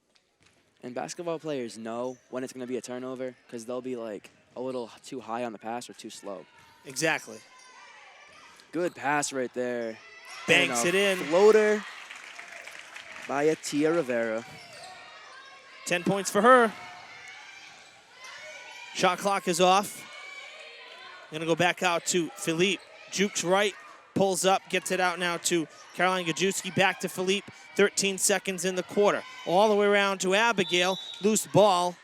And basketball players know when it's going to be a turnover because they'll be like a little too high on the pass or too slow. Exactly. Good pass right there. Banks it in. Floater by Atia Rivera. 10 points for her. Shot clock is off. Going to go back out to Philippe. Jukes right, pulls up, gets it out now to Caroline Gajewski. Back to Philippe. 13 seconds in the quarter. All the way around to Abigail. Loose ball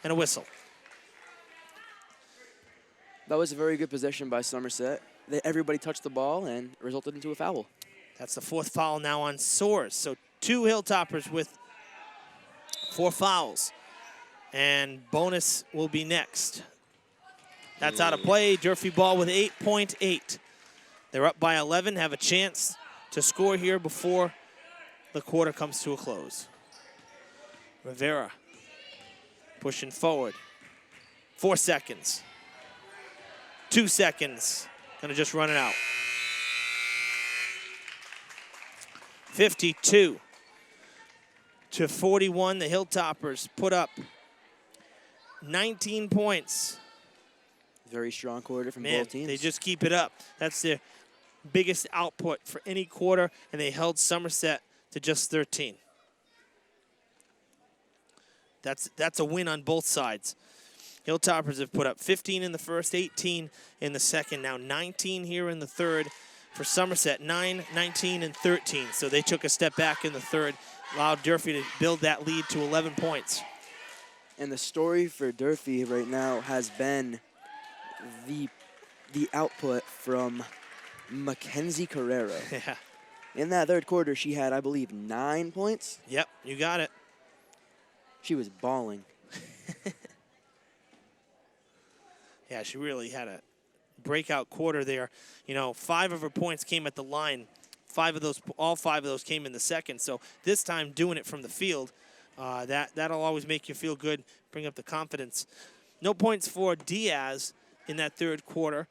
and a whistle. That was a very good possession by Somerset. Everybody touched the ball and resulted into a foul. That's the 4th foul now on Soares. So 2 Hilltoppers with 4 fouls. And bonus will be next. That's out of play. Durfee ball with 8.8. They're up by 11, have a chance to score here before the quarter comes to a close. Rivera pushing forward. 4 seconds. 2 seconds. Gonna just run it out. 52-41. The Hilltoppers put up 19 points. Very strong quarter from both teams. They just keep it up. That's their biggest output for any quarter, and they held Somerset to just 13. That's a win on both sides. Hilltoppers have put up 15 in the first, 18 in the second, now 19 here in the third. For Somerset, 9, 19, and 13. So they took a step back in the third, allowed Durfee to build that lead to 11 points. And the story for Durfee right now has been the output from Mackenzie Carrera. Yeah. In that third quarter, she had, I believe, 9 points. Yep, you got it. She was balling. Yeah, she really had a breakout quarter there. You know, 5 of her points came at the line. All 5 of those came in the second. So this time doing it from the field, that'll always make you feel good, bring up the confidence. No points for Diaz in that third quarter.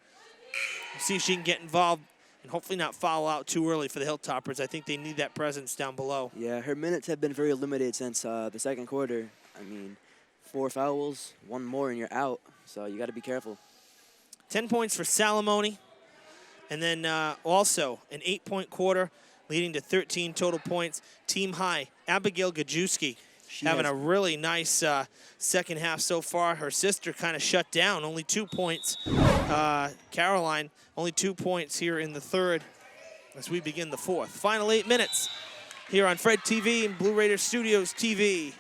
See if she can get involved and hopefully not foul out too early for the Hilltoppers. I think they need that presence down below. Yeah, her minutes have been very limited since the second quarter. I mean, 4 fouls, 1 more and you're out. So you got to be careful. 10 points for Salamone. And then also an 8-point quarter, leading to 13 total points. Team high, Abigail Gajewski, having a really nice second half so far. Her sister kind of shut down, only 2 points. Caroline, only 2 points here in the third as we begin the fourth. Final 8 minutes here on Fred TV and Blue Raiders Studios TV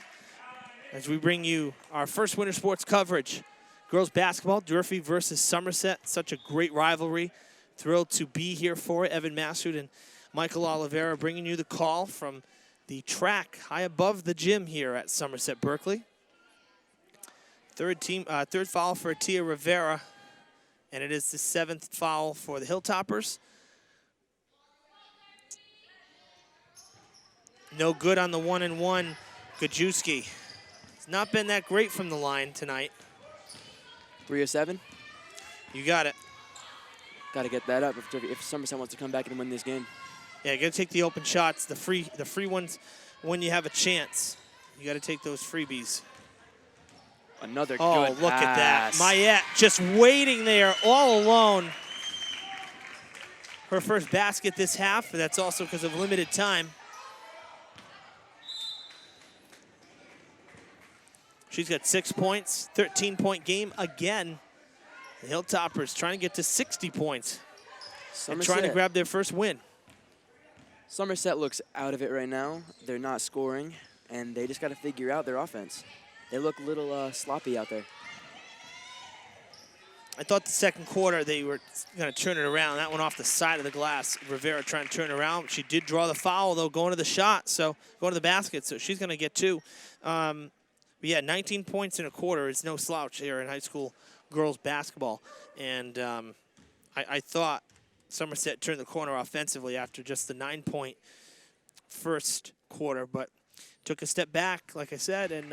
as we bring you our first winter sports coverage. Girls basketball, Durfee versus Somerset. Such a great rivalry. Thrilled to be here for it. Evan Massoud and Michael Oliveira bringing you the call from the track high above the gym here at Somerset-Berkley. Third foul for Tia Rivera, and it is the 7th foul for the Hilltoppers. No good on the 1-and-1. Gajewski. It's not been that great from the line tonight. 3 of 7. You got it. Got to get that up if Somerset wants to come back and win this game. Yeah, you got to take the open shots, the free ones when you have a chance. You got to take those freebies. Another good pass. Look at that. Mayette just waiting there all alone. Her first basket this half, but that's also because of limited time. She's got 6 points, 13-point game again. The Hilltoppers trying to get to 60 points and trying to grab their first win. Somerset looks out of it right now. They're not scoring, and they just got to figure out their offense. They look a little sloppy out there. I thought the second quarter they were going to turn it around. That went off the side of the glass. Rivera trying to turn it around. She did draw the foul, though, going to the shot, so going to the basket, so she's going to get 2. But yeah, 19 points in a quarter is no slouch here in high school girls basketball. And I thought Somerset turned the corner offensively after just the 9-point first quarter, but took a step back, like I said, and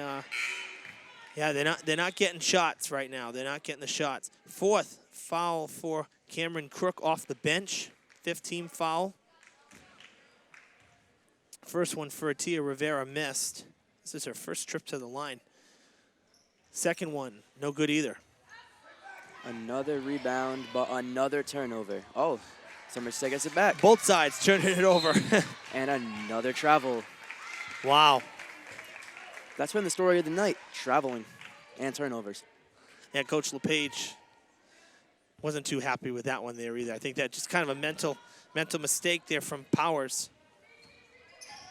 yeah, they're not getting shots right now. They're not getting the shots. 4th foul for Cameron Crook off the bench. 5th team foul. First one for Tia Rivera missed. This is her first trip to the line. Second one, no good either. Another rebound, but another turnover. Oh, Somerset gets it back. Both sides turning it over. And another travel. Wow. That's been the story of the night, traveling and turnovers. Yeah, Coach LePage wasn't too happy with that one there either. I think that just kind of a mental mistake there from Powers.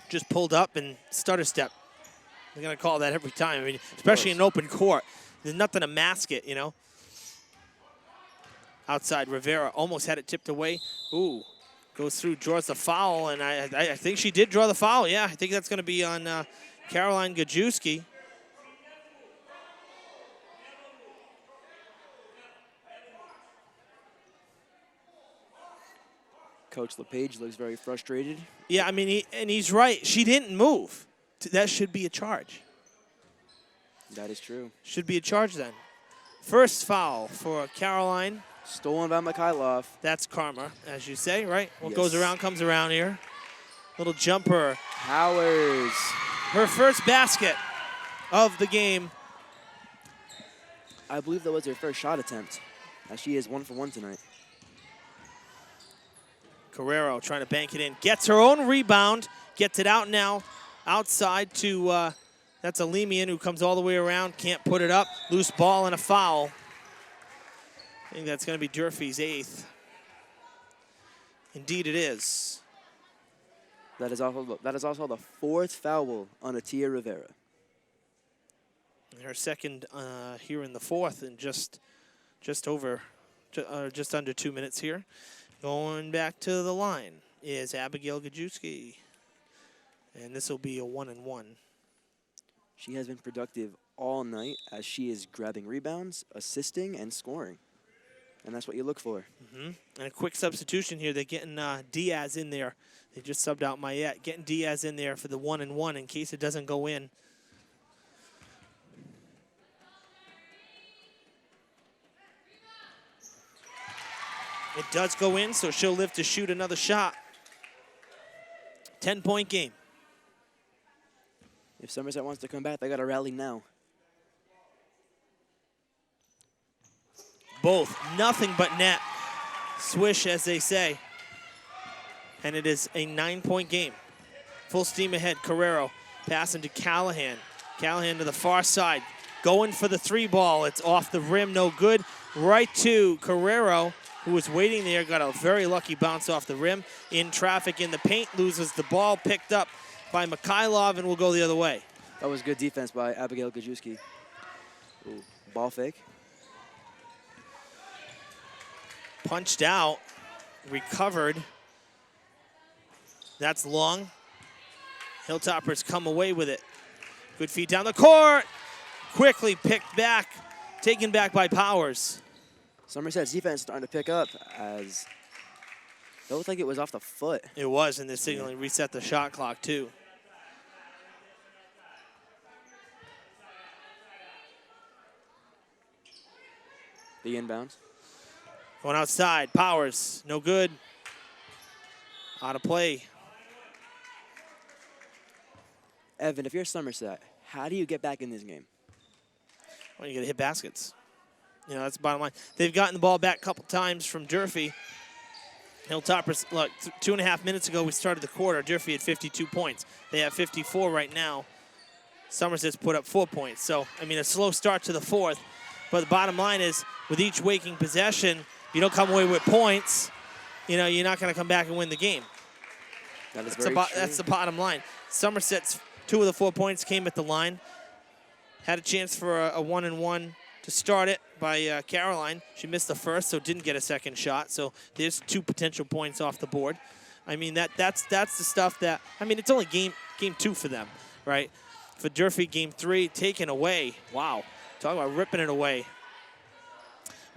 Just pulled up and stutter step. They're going to call that every time. I mean, especially in an open court. There's nothing to mask it, you know. Outside, Rivera almost had it tipped away. Ooh, goes through, draws the foul, and I think she did draw the foul. Yeah, I think that's going to be on Caroline Gajewski. Coach LePage looks very frustrated. Yeah, I mean, he's right. She didn't move. That should be a charge. That is true. Should be a charge then. First foul for Caroline. Stolen by Mikhailov. That's karma, as you say, right? What Yes. goes around comes around here. Little jumper. Powers. Her first basket of the game. I believe that was her first shot attempt, as she is 1 for 1 tonight. Carrero trying to bank it in. Gets her own rebound. Gets it out now. Outside to, that's Alemian, who comes all the way around. Can't put it up. Loose ball and a foul. I think that's going to be Durfee's 8th. Indeed it is. That is also the 4th foul on Tia Rivera. And her second here in the 4th, and just under 2 minutes here. Going back to the line is Abigail Gajewski. And this will be a 1-and-1. She has been productive all night as she is grabbing rebounds, assisting, and scoring. And that's what you look for. And a quick substitution here. They're getting Diaz in there. They just subbed out Mayette. Getting Diaz in there for the 1-and-1 in case it doesn't go in. It does go in, so she'll live to shoot another shot. 10-point game. If Somerset wants to come back, they got to rally now. Both nothing but net. Swish, as they say. And it is a 9-point game. Full steam ahead. Carrero passing to Callahan. Callahan to the far side. Going for the 3-ball. It's off the rim, no good. Right to Carrero, who was waiting there, got a very lucky bounce off the rim. In traffic in the paint, loses the ball, picked up by Mikhailov, and will go the other way. That was good defense by Abigail Gajewski. Ooh, ball fake. Punched out, recovered. That's long. Hilltoppers come away with it. Good feed down the court. Quickly picked back, taken back by Powers. Somerset's defense starting to pick up as it looked like it was off the foot. It was, and they're signaling reset the shot clock too. The inbounds. Going outside, Powers, no good. Out of play. Evan, if you're Somerset, how do you get back in this game? Well, you got to hit baskets. You know, that's the bottom line. They've gotten the ball back a couple times from Durfee. Hilltoppers, look, 2.5 minutes ago we started the quarter. Durfee had 52 points. They have 54 right now. Somerset's put up 4 points. So, I mean, a slow start to the fourth. But the bottom line is, with each waking possession, you don't come away with points, you know, you're not going to come back and win the game. That is very true. That's the bottom line. Somerset's 2 of the 4 points came at the line. Had a chance for a 1-and-1 to start it by Caroline. She missed the first, so didn't get a second shot. So there's 2 potential points off the board. I mean, that's the stuff that, I mean, it's only game 2 for them, right? For Durfee, game 3, taken away. Wow. Talk about ripping it away.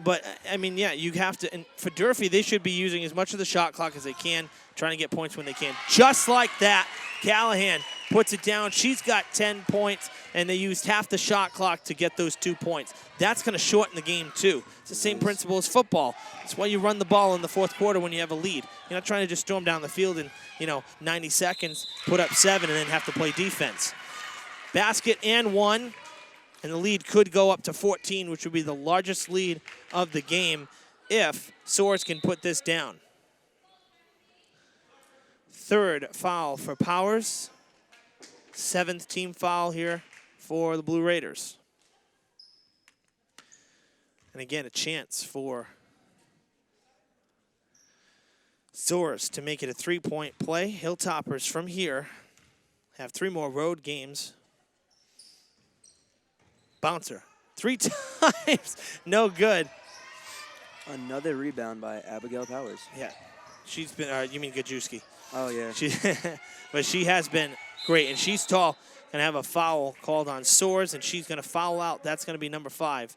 But, I mean, yeah, you have to, and for Durfee, they should be using as much of the shot clock as they can, trying to get points when they can. Just like that, Callahan puts it down. She's got 10 points, and they used half the shot clock to get those 2 points. That's going to shorten the game, too. It's the same principle as football. That's why you run the ball in the fourth quarter when you have a lead. You're not trying to just storm down the field in, 90 seconds, put up 7, and then have to play defense. Basket and 1. And the lead could go up to 14, which would be the largest lead of the game if Soares can put this down. 3rd foul for Powers. 7th team foul here for the Blue Raiders. And again, a chance for Soares to make it a 3-point play. Hilltoppers from here have 3 more road games. Bouncer, 3 times, no good. Another rebound by Abigail Powers. Yeah, she's been, you mean Gajewski. Oh, yeah. But she has been great, and she's tall. Gonna have a foul called on Soares, and she's gonna foul out. That's gonna be number 5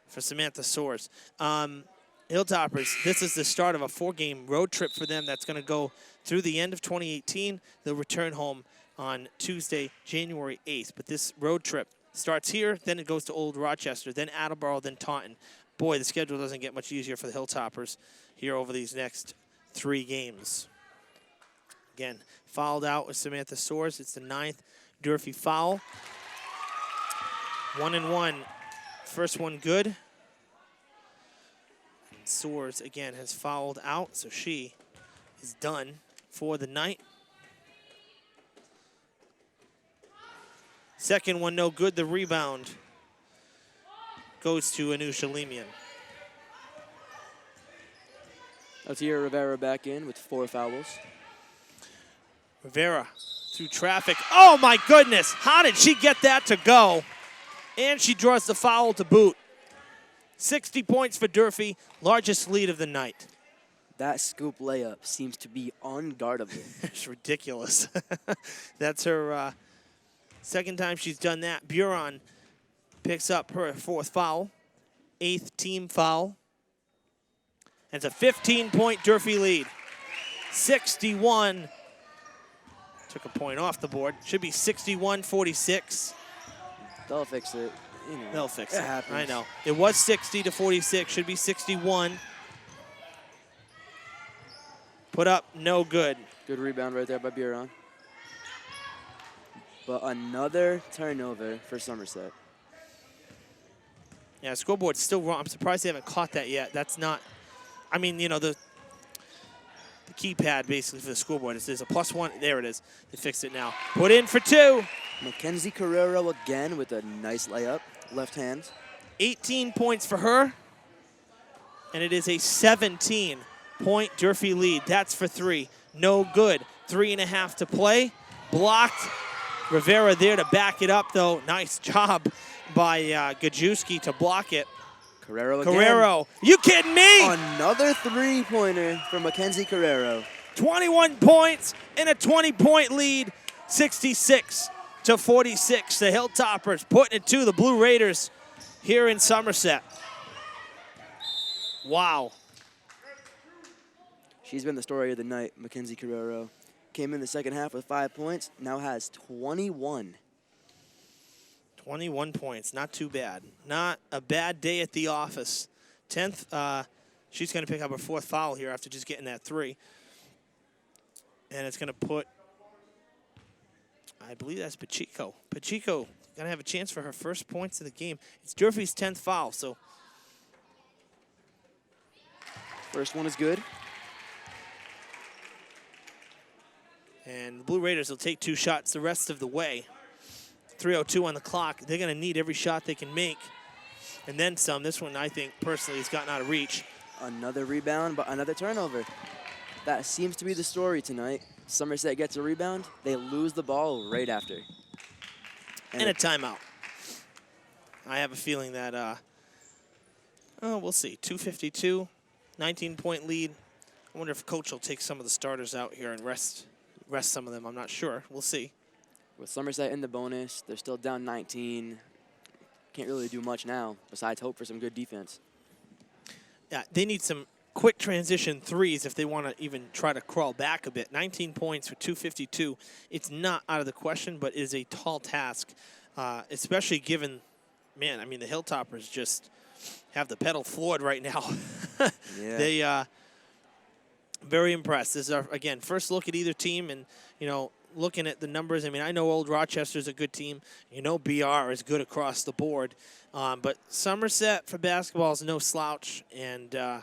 for Samantha Soares. Hilltoppers, this is the start of a 4-game road trip for them that's gonna go through the end of 2018. They'll return home on Tuesday, January 8th. But this road trip starts here, then it goes to Old Rochester, then Attleboro, then Taunton. Boy, the schedule doesn't get much easier for the Hilltoppers here over these next 3 games. Again, fouled out with Samantha Soares. It's the 9th Durfee foul. 1-and-1. First one good. And Soares, again, has fouled out, so she is done for the night. Second one, no good. The rebound goes to Anusha Lemian. Altia Rivera back in with 4 fouls. Rivera through traffic. Oh, my goodness. How did she get that to go? And she draws the foul to boot. 60 points for Durfee, largest lead of the night. That scoop layup seems to be unguardable. It's ridiculous. That's her... second time she's done that. Buron picks up her 4th foul, 8th team foul. And it's a 15-point Durfee lead. 61. Took a point off the board. Should be 61-46. They'll fix it. They'll fix it. Happens. I know. It was 60-46. Should be 61. Put up, no good. Good rebound right there by Buron. But another turnover for Somerset. Yeah, scoreboard's still wrong. I'm surprised they haven't caught that yet. That's not, I mean, you know, the keypad basically for the scoreboard. There's a +1. There it is. They fixed it now. Put in for 2. Mackenzie Carrero again with a nice layup, left hand. 18 points for her, and it is a 17-point Durfee lead. That's for 3. No good. 3.5 to play. Blocked. Rivera there to back it up, though. Nice job by Gajewski to block it. Carrero again. Carrero, you kidding me? Another three-pointer for Mackenzie Carrero. 21 points and a 20-point lead, 66 to 46. The Hilltoppers putting it to the Blue Raiders here in Somerset. Wow. She's been the story of the night, Mackenzie Carrero. Came in the second half with 5 points, now has 21. 21 points, not too bad. Not a bad day at the office. 10th, she's going to pick up her 4th foul here after just getting that 3. And it's going to put, I believe that's Pacheco. Pacheco going to have a chance for her first points in the game. It's Durfee's 10th foul, so. First one is good. And the Blue Raiders will take 2 shots the rest of the way. 3:02 on the clock. They're going to need every shot they can make. And then some. This one, I think, personally, has gotten out of reach. Another rebound, but another turnover. That seems to be the story tonight. Somerset gets a rebound. They lose the ball right after. And a timeout. I have a feeling that, we'll see. 2:52, 19-point lead. I wonder if Coach will take some of the starters out here and rest some of them. I'm not sure. We'll see. With Somerset in the bonus, they're still down 19. Can't really do much now besides hope for some good defense. Yeah, they need some quick transition threes if they want to even try to crawl back a bit. 19 points for 2:52. It's not out of the question, but it is a tall task, especially given, man, I mean, the Hilltoppers just have the pedal floored right now. Yeah. They, very impressed. This is our, again, first look at either team, and, you know, looking at the numbers, I mean, I know Old Rochester's a good team. You know BR is good across the board. But Somerset for basketball is no slouch, and I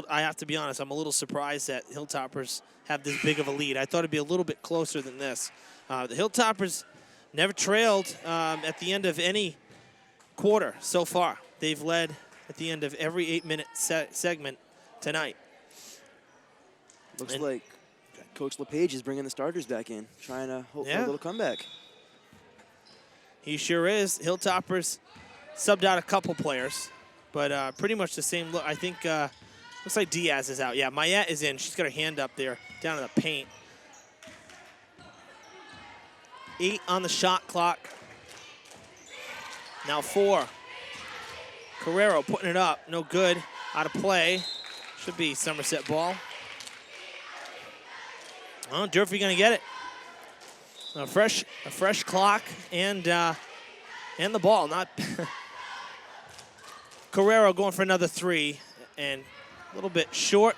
have to be honest, I'm a little surprised that Hilltoppers have this big of a lead. I thought it'd be a little bit closer than this. The Hilltoppers never trailed at the end of any quarter so far. They've led at the end of every 8-minute segment tonight. Looks like Coach LePage is bringing the starters back in, trying to hope for a little comeback. He sure is. Hilltoppers subbed out a couple players, but pretty much the same look. I think looks like Diaz is out. Yeah, Mayette is in. She's got her hand up there down in the paint. 8 on the shot clock. Now 4. Carrero putting it up. No good. Out of play. Should be Somerset ball. Well, Durfee going to get it. A fresh clock and the ball. Not Carrero going for another 3 and a little bit short.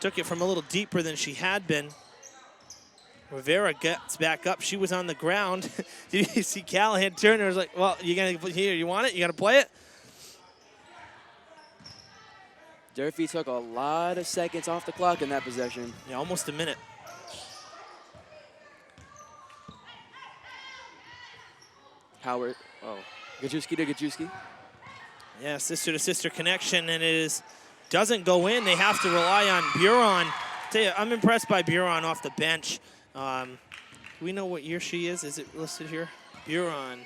Took it from a little deeper than she had been. Rivera gets back up. She was on the ground. Did you see Callahan turn? It was like, well, you gonna here? You want it? You gotta play it. Durfee took a lot of seconds off the clock in that possession. Yeah, almost a minute. Howard, Gajewski to Gajewski. Yeah, sister-to-sister connection, and it doesn't go in. They have to rely on Buron. Tell you, I'm impressed by Buron off the bench. Do we know what year she is? Is it listed here? Buron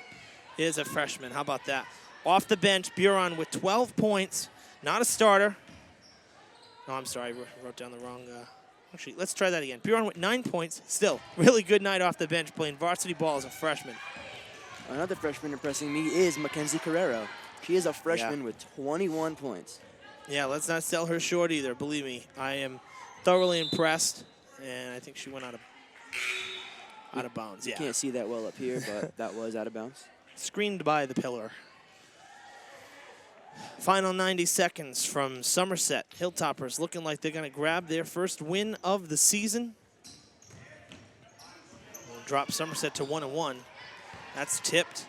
is a freshman. How about that? Off the bench, Buron with 12 points. Not a starter. Oh, I'm sorry. I wrote down the wrong. Actually, let's try that again. Buron with 9 points. Still, really good night off the bench playing varsity ball as a freshman. Another freshman impressing me is Mackenzie Carrero. She is a freshman with 21 points. Yeah, let's not sell her short either. Believe me, I am thoroughly impressed, and I think she went out of bounds. You can't see that well up here, but that was out of bounds. Screened by the pillar. Final 90 seconds from Somerset. Hilltoppers looking like they're going to grab their first win of the season. We'll drop Somerset to 1-1. That's tipped.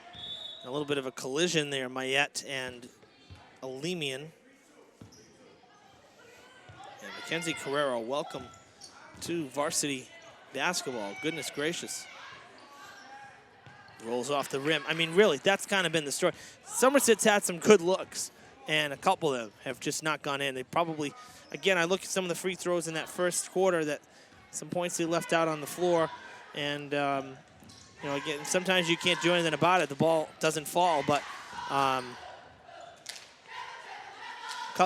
A little bit of a collision there, Mayette and Alemian. And Mackenzie Carrero, welcome to varsity basketball. Goodness gracious. Rolls off the rim. I mean, really, that's kind of been the story. Somerset's had some good looks, and a couple of them have just not gone in. They probably, again, I look at some of the free throws in that first quarter, that some points they left out on the floor, and you know, again, sometimes you can't do anything about it. The ball doesn't fall, but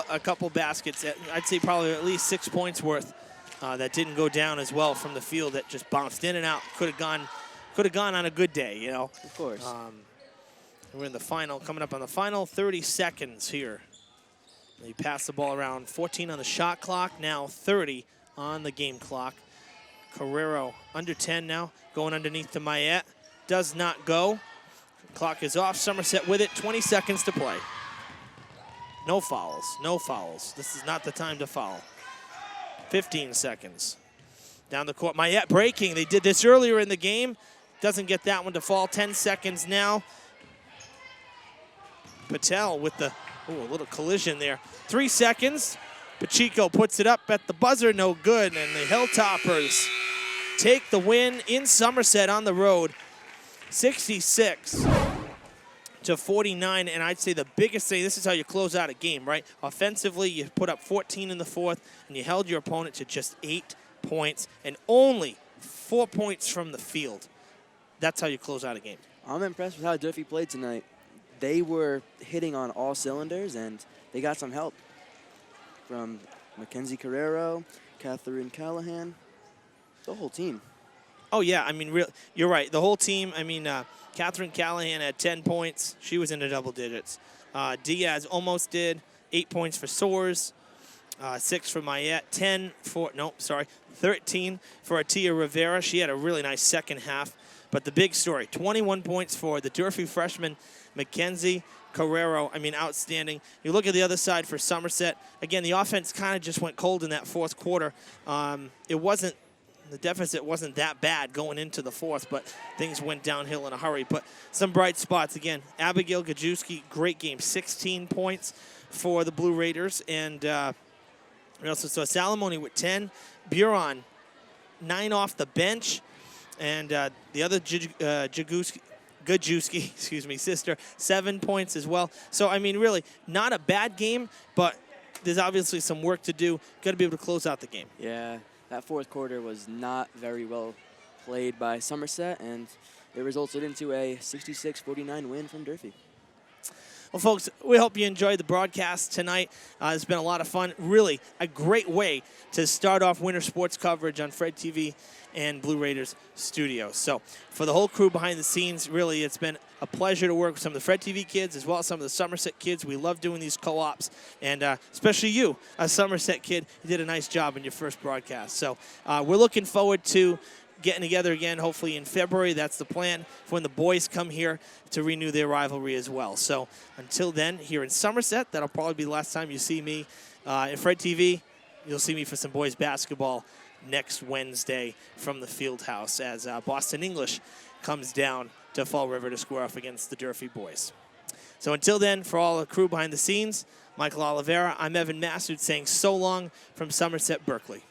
a couple baskets, I'd say probably at least 6 points worth that didn't go down as well from the field, that just bounced in and out. Could have gone on a good day, you know. Of course. We're in the final, coming up on the final 30 seconds here. They pass the ball around. 14 on the shot clock, now 30 on the game clock. Carrero under 10 now, going underneath to Mayette. Does not go. Clock is off. Somerset with it. 20 seconds to play. No fouls. No fouls. This is not the time to foul. 15 seconds. Down the court. Mayette breaking. They did this earlier in the game. Doesn't get that one to fall. 10 seconds now. Patel with the, a little collision there. 3 seconds. Pacheco puts it up at the buzzer. No good. And the Hilltoppers take the win in Somerset on the road. 66 to 49, and I'd say the biggest thing, this is how you close out a game, right? Offensively, you put up 14 in the fourth, and you held your opponent to just 8 points, and only 4 points from the field. That's how you close out a game. I'm impressed with how Durfee played tonight. They were hitting on all cylinders, and they got some help from Mackenzie Carrero, Catherine Callahan, the whole team. Oh, yeah, I mean, you're right. The whole team, I mean, Catherine Callahan had 10 points. She was in the double digits. Diaz almost did. 8 points for Soares. 6 for Mayette. 13 for Atia Rivera. She had a really nice second half. But the big story, 21 points for the Durfee freshman, Mackenzie Carrero. I mean, outstanding. You look at the other side for Somerset. Again, the offense kind of just went cold in that fourth quarter. The deficit wasn't that bad going into the fourth, but things went downhill in a hurry. But some bright spots, again. Abigail Gajewski, great game, 16 points for the Blue Raiders. And we also saw Salamone with 10. Buron, 9 off the bench. And the other Gajewski, excuse me, sister, 7 points as well. So, I mean, really, not a bad game, but there's obviously some work to do. Got to be able to close out the game. Yeah. That fourth quarter was not very well played by Somerset, and it resulted into a 66-49 win from Durfee. Well, folks, we hope you enjoyed the broadcast tonight. It's been a lot of fun. Really a great way to start off winter sports coverage on Fred TV and Blue Raiders Studios. So for the whole crew behind the scenes, really, it's been a pleasure to work with some of the Fred TV kids as well as some of the Somerset kids. We love doing these co-ops, and especially you, a Somerset kid, you did a nice job in your first broadcast. So we're looking forward to getting together again, hopefully in February. That's the plan for when the boys come here to renew their rivalry as well. So until then, here in Somerset, that'll probably be the last time you see me in Fred TV. You'll see me for some boys basketball next Wednesday from the field house as Boston English comes down to Fall River to square off against the Durfee boys. So until then, for all the crew behind the scenes, Michael Oliveira, I'm Evan Massoud saying so long from Somerset-Berkley.